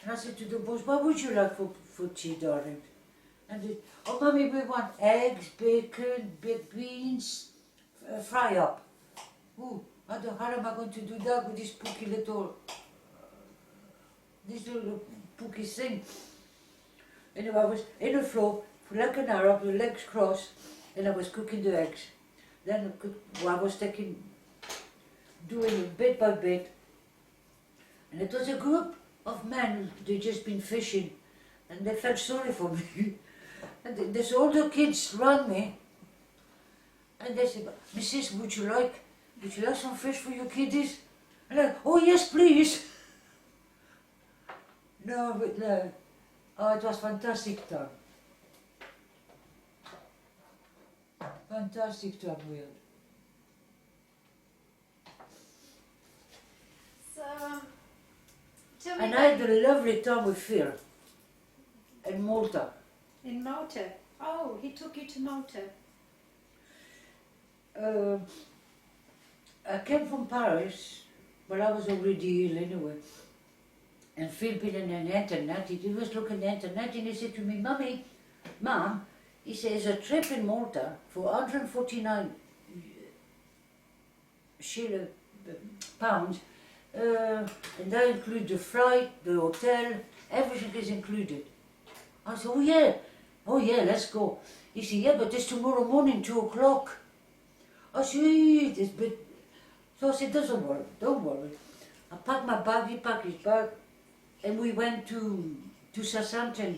And I said to the boys, "What would you like for tea, darling?" And they, "Oh, Mummy, we want eggs, bacon, baked beans, fry up." Ooh, how am I going to do that with this little pooky thing? Anyway, I was in the floor, like an Arab, with legs crossed, and I was cooking the eggs. Then I was doing it bit by bit. And it was a group of men, they'd just been fishing, and they felt sorry for me. And there's all the kids around me, and they said, "Mrs, would you like some fish for your kiddies?" And I, "Oh yes, please." No, but no. Oh, it was fantastic time. Fantastic time we had. So, tell me And I had a lovely time with Phil in Malta. in Malta. Oh, he took you to Malta. I came from Paris, but I was already ill anyway. And Phil been in the internet, he was looking at the internet and he said to me, Mom, he says a trip in Malta for 149 pounds, and that includes the flight, the hotel, everything is included. I said, oh yeah, let's go. He said, "Yeah, but it's tomorrow morning, 2 o'clock. I said, it's a bit. So I said, don't worry. I packed my bag, he packed his bag, and we went to Southampton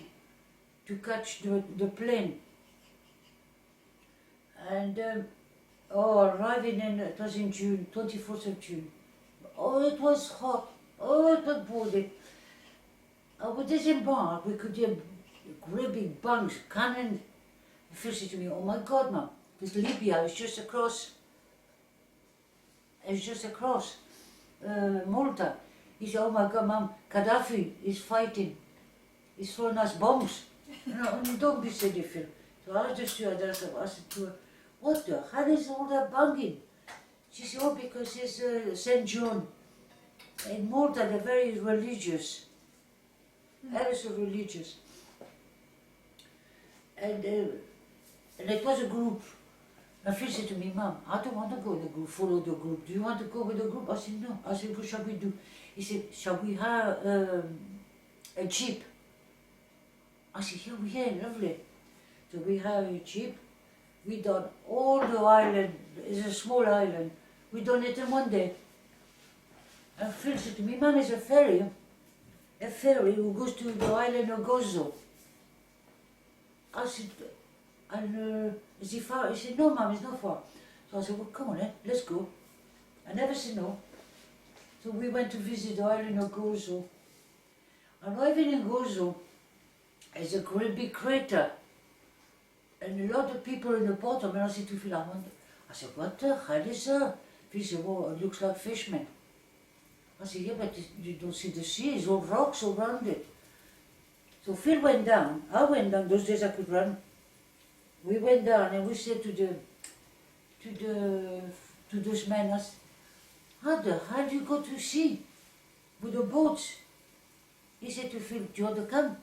to catch the plane. And arriving it was in June, 24th of June. Oh, it was hot. Oh, it was boiling. We disembarked, we could hear great big bangs, cannon. Phil said to me, "Oh my God, Mum, this Libya is just across. It's just across Malta." He said, "Oh my God, Mum, Gaddafi is fighting. He's throwing us bombs." No, don't be silly, Phil. So I asked the stewardess, I said to her, "What the hell is all that banging?" She said, "Oh, because it's St. John. In Malta, they're very religious. Ever so religious. And it was a group. And Phil said to me, Mum, I don't want to go in the group, follow the group. Do you want to go with the group? I said, no. I said, what shall we do? He said, shall we hire a jeep? I said, yeah, lovely. So we hired a jeep. We done all the island. It's a small island. We done it in one day. And Phil said to me, Mum, it's a ferry who goes to the island of Gozo. I said, and is it far? He said, no, Mum, it's not far. So I said, well, come on, let's go. I never said no. So we went to visit the island of Gozo. Arriving in Gozo, there's a great big crater. And a lot of people in the bottom. And I said to Phil, I said, what the hell is that? Phil said, well, it looks like fishmen. I said, yeah, but you don't see the sea, it's all rocks around it. So Phil went down, I went down, those days I could run. We went down and we said to those men, I said, how the hell do you go to sea with the boats? He said to Phil, do you want to come?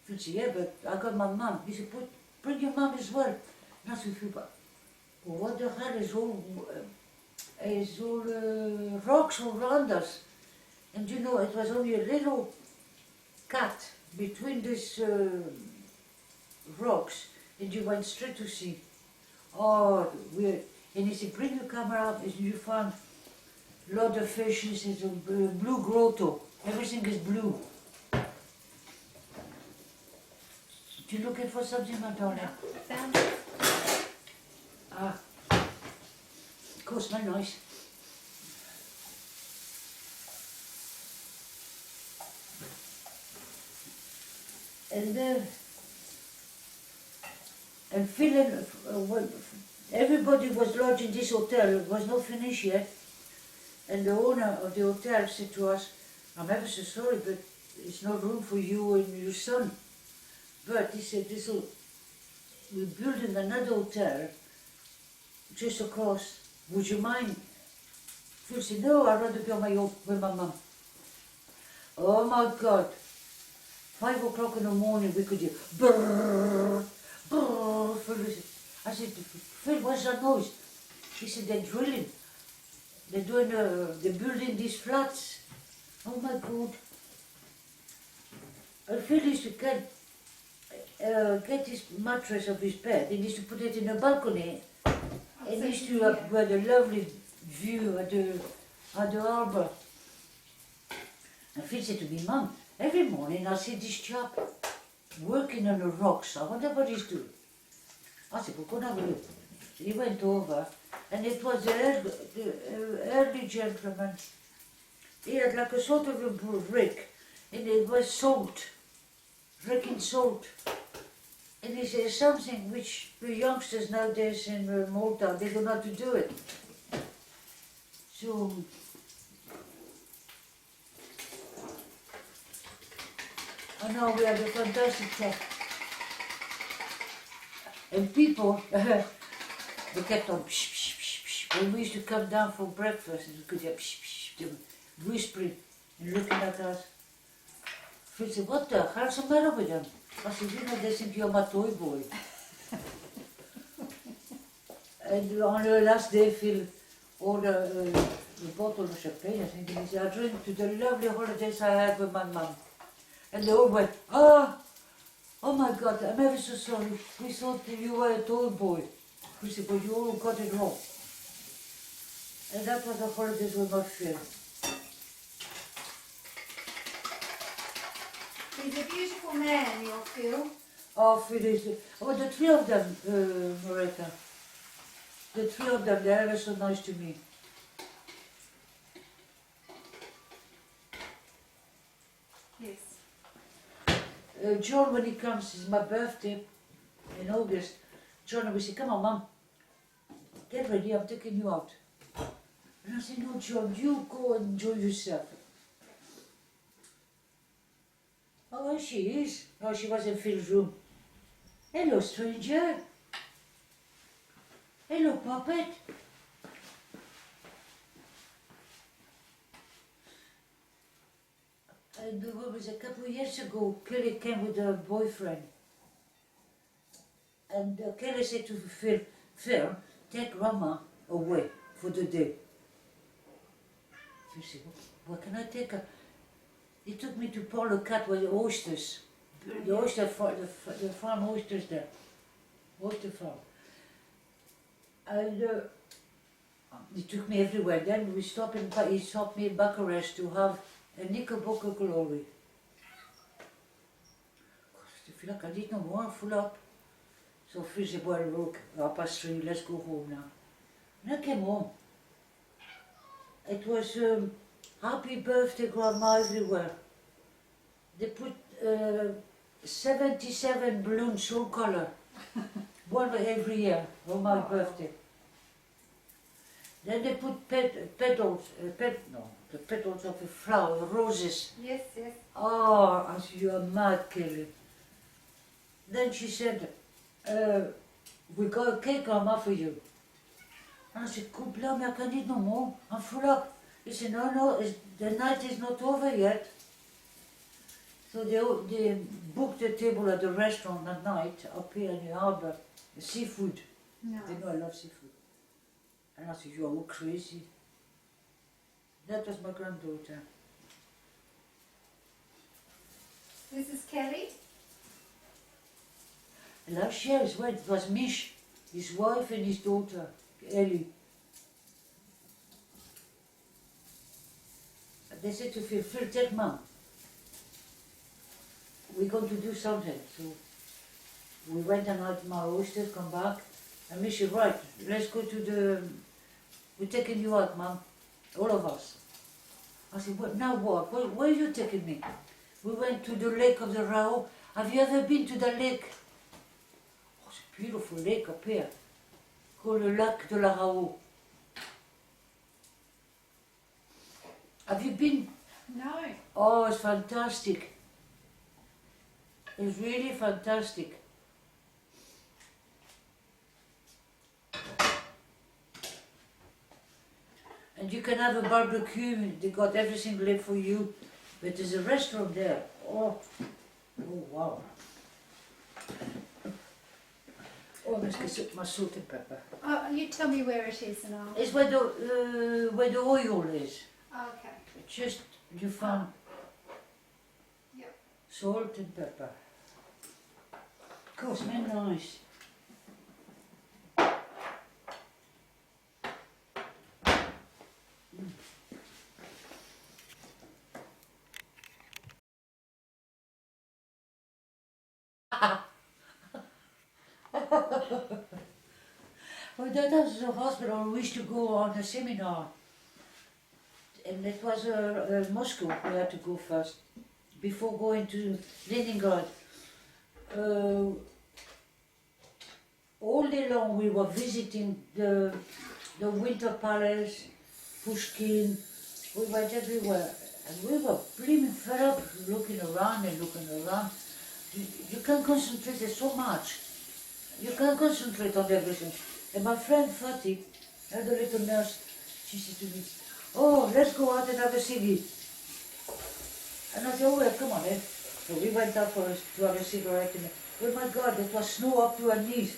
Phil said, yeah, but I got my mum. He said, bring your mum as well. And I said, Phil, well, what the hell is all rocks around us? And you know, it was only a little cut between these rocks, and you went straight to sea. Oh, weird. And he said, bring your camera up, and you found a lot of fishes. It's a blue grotto. Everything is blue. You looking for something, my darling? Found it. Ah, of course, my nice. And Phil everybody was lodged in this hotel. It was not finished yet. And the owner of the hotel said to us, I'm ever so sorry, but it's not room for you and your son. But he said, we're building another hotel just across. Would you mind? Phil said, no, I'd rather be on my own with my mum. Oh my God. 5 o'clock in the morning, we could hear brrrr, brrrr. I said, Phil, what's that noise? He said, they're drilling. They're building these flats. Oh my God. And Phil used to get his mattress of his bed and used to put it in the balcony. And used to have a lovely view at the harbour. And Phil said to me, Mum, every morning I see this chap working on the rocks. I wonder what he's doing. I said, well, go and have a look. So he went over, and it was the early gentleman. He had like a sort of a rig, and it was salt, rigging salt. And he said something which the youngsters nowadays in Malta, they don't know how to do it. So, and now we have a fantastic chat. And people, they kept on psh, psh, psh, psh. When we used to come down for breakfast, and we could hear psh, psh, they were whispering and looking at us. Phil said, what the hell's the matter with them? I said, you know, they think you're my toy boy. And on the last day, Phil ordered a bottle of champagne, I think, and he said, I drink to the lovely holidays I had with my mum. And they all went, oh my God, I'm ever so sorry. We thought that you were a toy boy. We said, but you all got it wrong. And that was the holidays with my Phil. He's a beautiful man, your Phil. Oh, Phil is, the three of them, Moretta. The three of them, they're ever so nice to me. Yes. John, when he comes, it's my birthday in August. John will say, come on, Mum, get ready, I'm taking you out. And I said, no, John, you go and enjoy yourself. Oh, she is. No, she was in Phil's room. Hello, stranger. Hello, puppet. And what was a couple of years ago, Kelly came with her boyfriend. And Kelly said to Phil, take Grandma away for the day. You say, where can I take her? He took me to Paul le Cat with the oysters. The oyster farm, the farm oysters there. Oyster farm. And he took me everywhere. Then he stopped me in Bucharest to have a Knickerbocker Glory. I feel like I did no more, full up. So Fritz said, well, look, 3:30, let's go home now. And I came home. It was happy birthday Grandma everywhere. They put 77 balloons, full color. One every year on my birthday. Then they put petals, the petals of the flower, roses. Yes, yes. Oh, I said, you're mad, Kelly. Then she said, we got a cake, Grandma, for you. And I said, good blood, I can't eat no more. I'm full up. He said, no, the night is not over yet. So they booked a table at the restaurant at night up here in the harbour. The seafood. No. They know I love seafood. And I said, you are all crazy. That was my granddaughter. This is Kelly. And last year as well, it was Mish, his wife and his daughter, Ellie. And they said to Phil, take Mom. We're going to do something. So we went and had my oysters, come back. And Mish said, right, let's go to we're taking you out, Mom. All of us. I said, what, now what? Where are you taking me? We went to the lake of the Rao. Have you ever been to the lake? Oh, it's a beautiful lake up here. Called the Lac de la Rao. Have you been? No. Oh, it's fantastic. It's really fantastic. And you can have a barbecue, they got everything laid for you. But there's a restaurant there. Oh wow. Oh, let's get my salt and pepper. Oh, you tell me where it is and I'll... It's where the oil is. Okay. Just, you found Yep. salt and pepper. Of course, man, nice. Well, that was the hospital. We used to go on a seminar, and it was Moscow. We had to go first before going to Leningrad. All day long we were visiting the Winter Palace, Pushkin. We went everywhere, and we were blimmin' fed up looking around and looking around. You can't concentrate so much. You can't concentrate on everything. And my friend Fatih, the little nurse, she said to me, oh, let's go out and have a ciggy. And I said, oh, well, come on, eh? So we went out to have a cigarette. And, oh my God, it was snow up to our knees.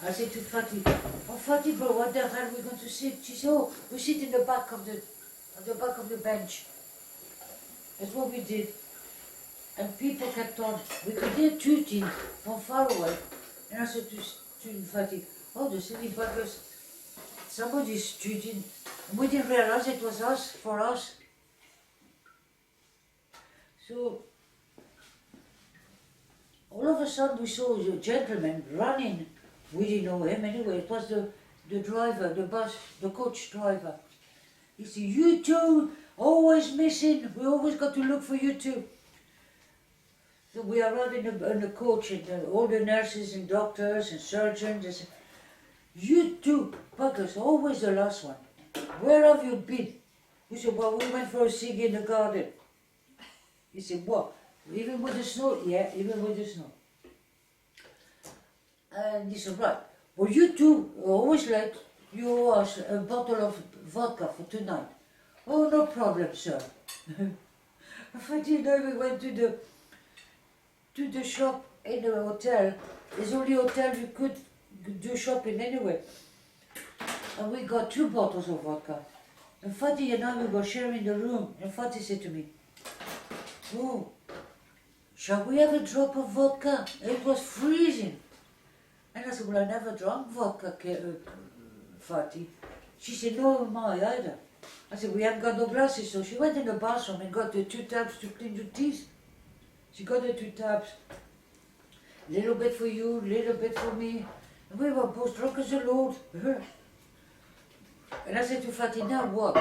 I said to Fatih, oh Fatih, bro, what the hell are we going to sit? She said, oh, we sit in the back of the bench. That's what we did. And people kept on, we could hear tooting from far away. And I said to Fatih, oh, the silly buggers, somebody's tooting. And we didn't realize it was us, for us. So, all of a sudden we saw a gentleman running. We didn't know him anyway. It was the driver, the bus, the coach driver. He said, you two, always missing. We always got to look for you two. So we arrived in the coach, and all the nurses and doctors and surgeons, they said, you two buggers, always the last one. Where have you been? We said, well, we went for a cig in the garden. He said, what? Even with the snow? Yeah, even with the snow. And he said, right, well, you two are always late. You owe us a bottle of vodka for tonight. Oh, no problem, sir. Fatih and I, we went to the shop in the hotel. It's only hotel you could do shopping anyway. And we got 2 bottles of vodka. And Fatty and I, we were sharing the room. And Fatty said to me, oh, shall we have a drop of vodka? It was freezing. And I said, well, I never drank vodka, Fatty. She said, no, my either. I said, we haven't got no glasses. So she went in the bathroom and got the 2 tabs to clean your teeth. She got the 2 tabs. Little bit for you, little bit for me. And we were both drunk as a lord. And I said to Fatty, now what?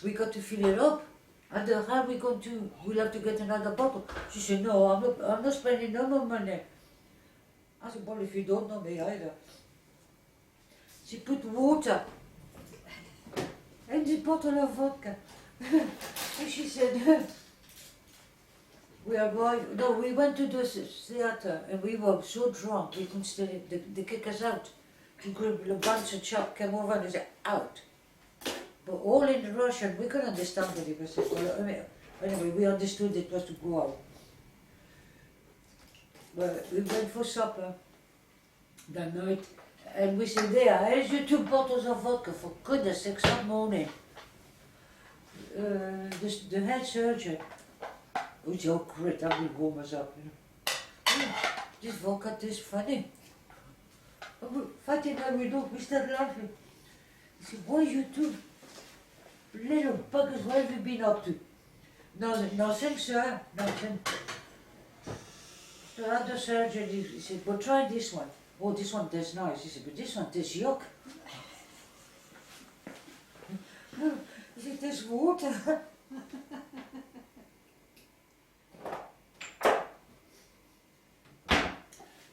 We got to fill it up. And how are we going to, we'll have to get another bottle. She said, no, I'm not spending no more money. I said, well, if you don't know me either. She put water in the bottle of vodka. And she said, we are going, no, we went to the theater and we were so drunk we couldn't stay, they kick us out. A bunch of chap came over and they said, out. But all in Russian, we couldn't understand what he was saying. Well, anyway, we understood it was to go out. Well, we went for supper that night and we said, there, here's your 2 bottles of vodka, for goodness sake, some morning. The head surgeon, who's all great, that will warm us up, you know. This vodka tastes funny. Fatty and I, we started laughing. He said, what are you 2 little buggers, what have you been up to? Nothing, sir, nothing. So the surgeon, he said, well, try this one. Oh, this one tastes nice. He said, but this one tastes yuck. He said, tastes water.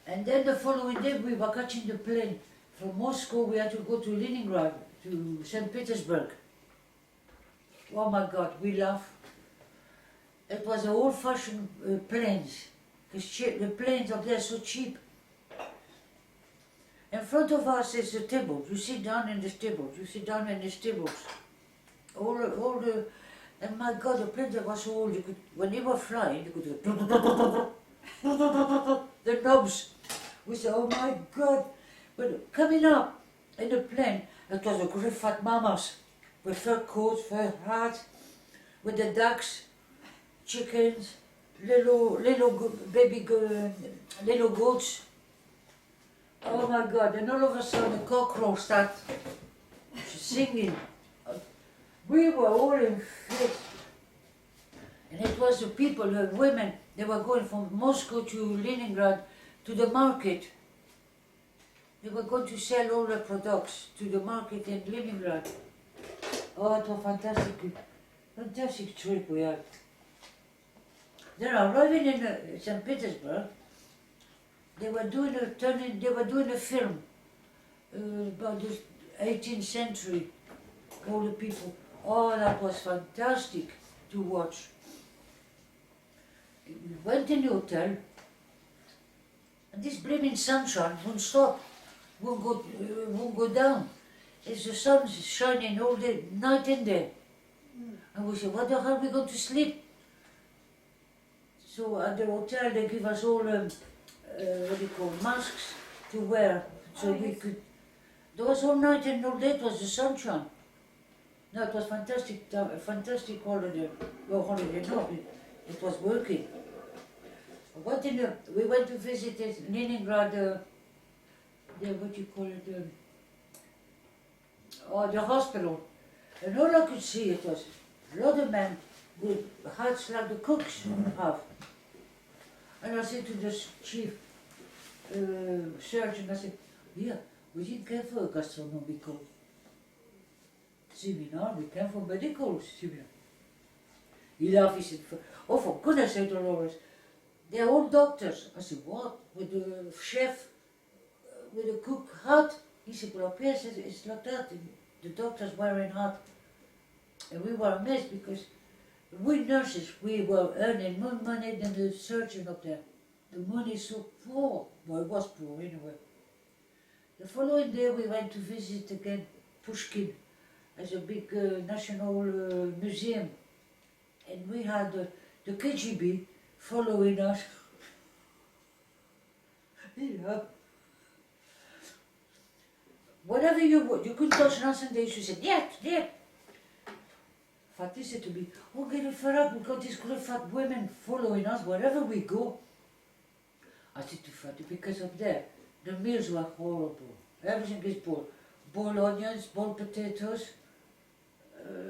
And then the following day, we were catching the plane. From Moscow, we had to go to Leningrad, to St. Petersburg. Oh my God, we laugh. It was an old-fashioned planes. The planes up there are so cheap. In front of us is the table. You sit down in the tables. You sit down in the tables. And my God, the planes were so old. You could, when they were flying, you could go the knobs. We said, oh my God. But coming up in the plane, it was a great fat mamas with fur coats, fur hats, with the ducks, chickens, little goats. Oh my God, and all of a sudden the cockroach started singing. We were all in fits. And it was the people, the women, they were going from Moscow to Leningrad to the market. They were going to sell all their products to the market in Leningrad. Oh, it was fantastic trip we had. Then arriving in St. Petersburg, they were doing a film about the 18th century, all the people. Oh, that was fantastic to watch. We went in the hotel, and this blaming sunshine won't stop, won't go down. It's the sun shining all day, night and day. And we said, what the hell are we going to sleep? So at the hotel they give us all masks to wear, so we could. There was all night and all day. It was the sunshine. No, it was fantastic holiday. Well, holiday, no, it was working. We went to visit Leningrad. What you call it? The hospital. And all I could see it was a lot of men with hats like the cooks have. And I said to the chief surgeon, I said, yeah, we didn't come for a gastronomical seminar, we came for medical seminar. He laughed, he said, oh, for goodness sake, Dolores, they're all doctors. I said, what? With the chef, with the cook hat? He said, well, up here it's like that, the doctors wearing hat. And we were amazed because we nurses, we were earning more money than the surgeon up there. The money is so poor. Well, it was poor anyway. The following day we went to visit again Pushkin as a big national museum. And we had the KGB following us. Yeah. whatever you want, you couldn't touch nothing there. She said, yeah. Fatty said to me, oh, get it fed up, we've got these great fat women following us wherever we go. I said to Fatty, because up there, the meals were horrible. Everything is boiled. Boiled onions, boiled potatoes,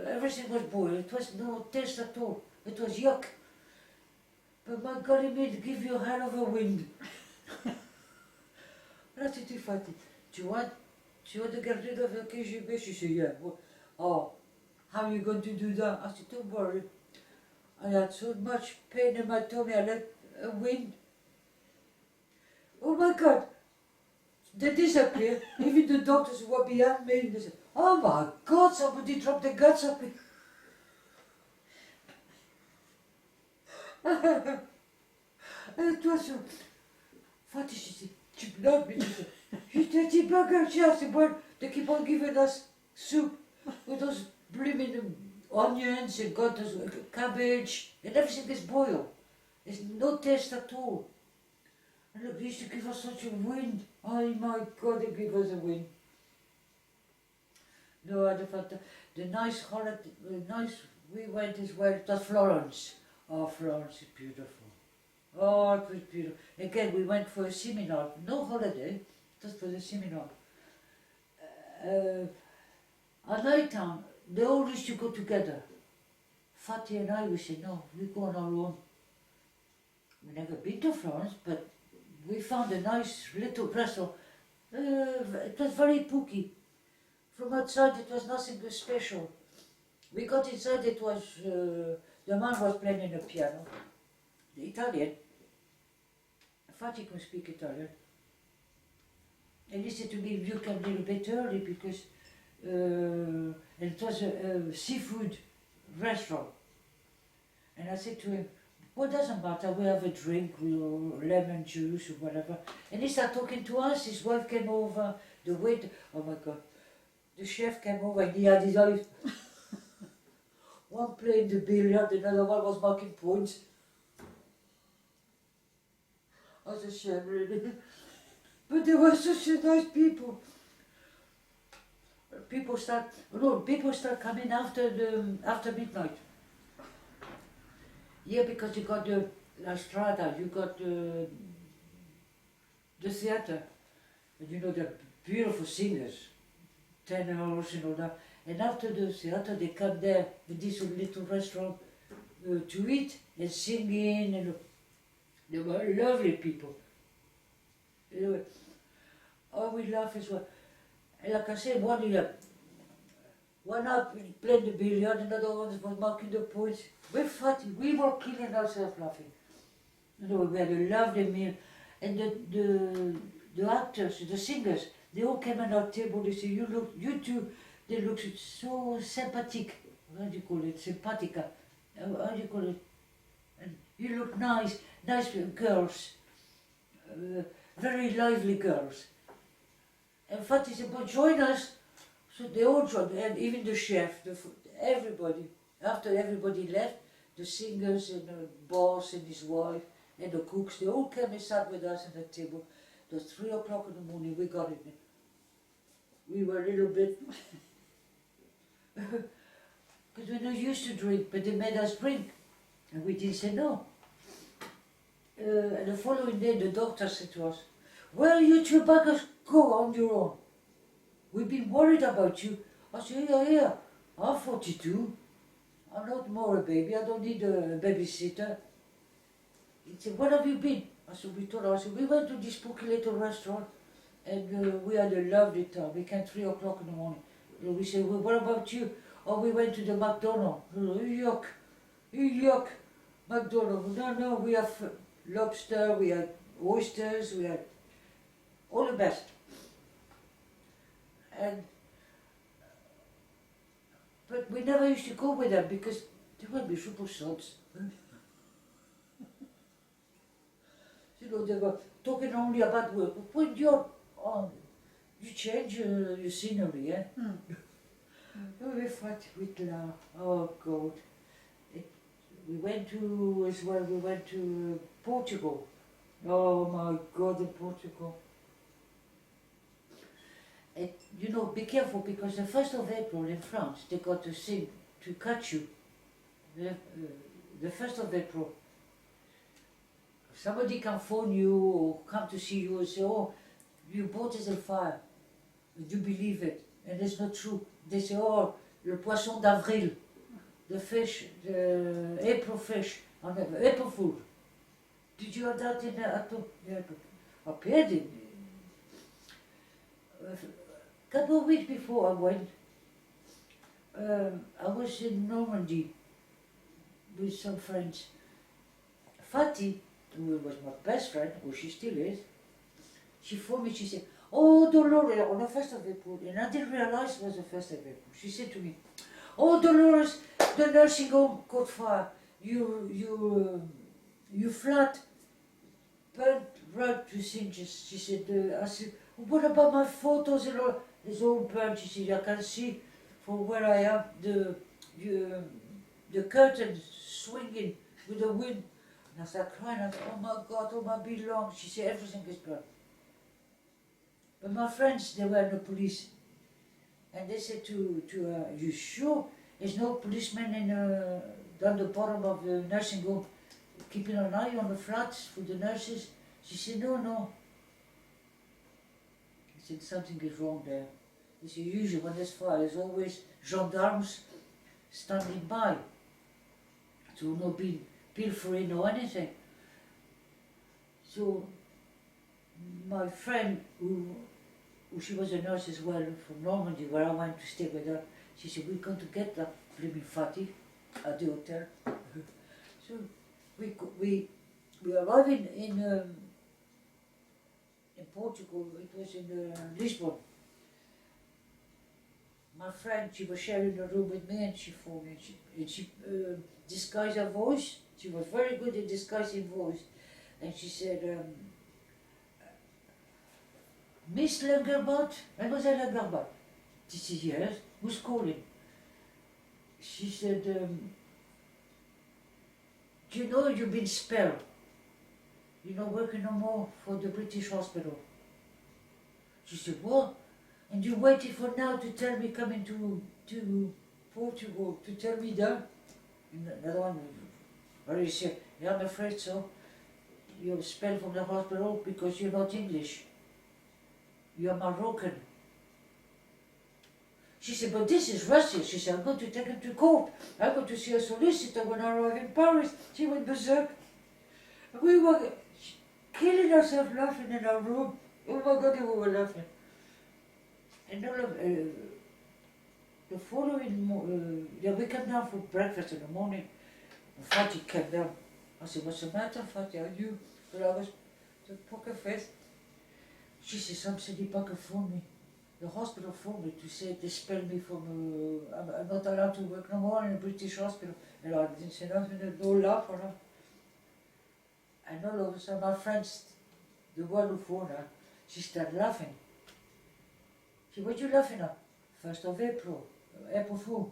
everything was boiled. It was no taste at all. It was yuck. But my God, it made give you a hell of a wind. And I said to Fatty, do you want to get rid of the KGB? She said, yeah. Well, oh, how are you going to do that? I said, don't worry. I had so much pain in my tummy, I let a wind. Oh my God, they disappeared. Even the doctors who were behind me, they said, oh my God, somebody dropped the guts up me. It was so funny. She said, "Tu blood me." She said, "Tu blood." She said, "Well, they keep on giving us soup with those blooming onions and got those cabbage and everything is boiled. There's no taste at all. And look, they used to give us such a wind. Oh my God, they give us a wind." No, I thought the nice holiday, we went as well to Florence. Oh, Florence is beautiful. Oh, it was beautiful. Again, we went for a seminar. No holiday, just for the seminar. At night time, they all used to go together. Fatty and I, we said, no, we go on our own. We never been to Florence, but we found a nice little restaurant. It was very pooky. From outside, it was nothing special. We got inside, it was, the man was playing the piano. The Italian. Fatty can speak Italian. And he said to me, you came a little bit early because and it was a seafood restaurant. And I said to him, well, doesn't matter, we have a drink, lemon juice or whatever. And he started talking to us, his wife came over, the waiter, oh my God, the chef came over and he had his eyes. One playing the billiard, another one was marking points. I was ashamed, really. But they were such a nice people. People start coming after midnight. Yeah, because you got the La Strada, you got the theatre, and you know they're beautiful singers, tenors and all that. And after the theatre, they come there with this little restaurant to eat and singing, and they were lovely people. Anyway, oh, we laugh as well. And like I said, one up playing the billiard, another one was marking the points. We're fatty, we were killing ourselves laughing. You know, we had a lovely meal. And the actors, the singers, they all came at our table, they said, you two, they look so sympathetic. How do you call it? Simpatica. How do you call it? And you look nice girls. Very lively girls. And Fatty said, well, join us. So they all joined, and even the chef, everybody. After everybody left, the singers and the boss and his wife and the cooks, they all came and sat with us at the table. It was 3 o'clock in the morning, we got it. We were a little bit, because we're not used to drink, but they made us drink. And we didn't say no. And the following day, the doctor said to us, well, you two buggers, go on your own. We've been worried about you. I said, yeah, I'm 42. I'm not more a baby. I don't need a babysitter. He said, where have you been? I said, we went to this spooky little restaurant and we had a lovely time. We came 3 o'clock in the morning. We said, well, what about you? Oh, we went to the McDonald's. Yuck, McDonald's. No, we have lobster, we had oysters, we had all the best. But we never used to go with them because they were miserable sods. You know, they were talking only about work. But when you're on, you change your scenery, eh? We fight with love. Oh God. We went to Portugal. Oh my God, in Portugal. you know, be careful because the 1st of April in France, they got to sing to catch you. The 1st of April. Somebody can phone you or come to see you and say, oh, your boat is on fire. Would you believe it? And it's not true. They say, oh, le poisson d'avril, the fish, the April fish, on the April Fool. Did you have that in yeah, up here? A couple of weeks before I went, I was in Normandy with some friends. Fatty, who was my best friend, who she still is, she phoned me, she said, oh Dolores, on the 1st of April, and I didn't realize it was the 1st of April. She said to me, oh Dolores, the nursing home caught fire. You flat, burnt right to singes. She said, I said, what about my photos and all? It's all burnt. She said, I can see from where I am the curtain swinging with the wind. And I started crying. I said, oh my God, all my belongings. She said, everything is burnt. But my friends, they were in the police. And they said to her, you sure there's no policeman down the bottom of the nursing home keeping an eye on the flats for the nurses? She said, no. I said, something is wrong there. He said, usually when there's fire, there's always gendarmes standing by. So no pilfering or anything. So my friend, who she was a nurse as well from Normandy, where I went to stay with her, she said, we're going to get that flaming fatty at the hotel. So we arrived in Portugal. It was in Lisbon. My friend, she was sharing a room with me, and she phoned me, and she disguised her voice. She was very good at disguising voice, and she said, Miss Langerbot, Mademoiselle Langerbot. She said, yes, who's calling? She said, do you know you've been expelled? You're not working no more for the British hospital. She said, what? And you waited for now to tell me coming to Portugal to tell me that? And another one, or he said, yeah, I'm afraid so. You're expelled from the hospital because you're not English. You're Moroccan. She said, but this is Russia. She said, I'm going to take him to court. I'm going to see a solicitor when I arrive in Paris. She went berserk. We were killing ourselves laughing in our room. Oh my God, we were laughing. And all of, the following yeah, we came down for breakfast in the morning. And Fatty came down. I said, what's the matter, Fatty? Are you? But I was the poker face. She said, somebody back phoned me. The hospital phoned me to say they expelled me from, I'm not allowed to work no more in a British hospital. And I didn't say nothing, no laugh or nothing. And all of a sudden, my friends, the one who phoned her, she started laughing. She said, what are you laughing at? 1st of April, April Fool.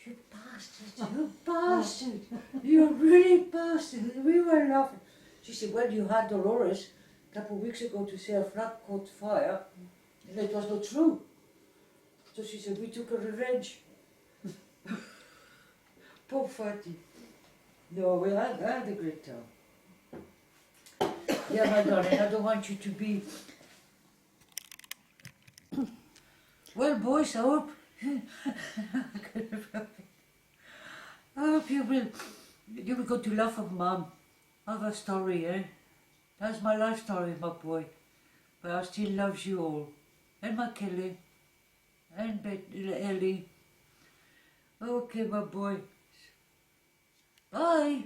You bastard, you bastard, you really bastard. We were laughing. She said, well, you had Dolores a couple of weeks ago to say a flat caught fire, and it was not true. So she said, we took a revenge. Poor Fatty. No, we had a great time. Yeah, my darling, I don't want you to be... Well, boys, I hope... I hope you will go to laugh at Mum. I have a story, eh? That's my life story, my boy. But I still love you all. And my Kelly. And Ellie. Okay, my boy. Bye.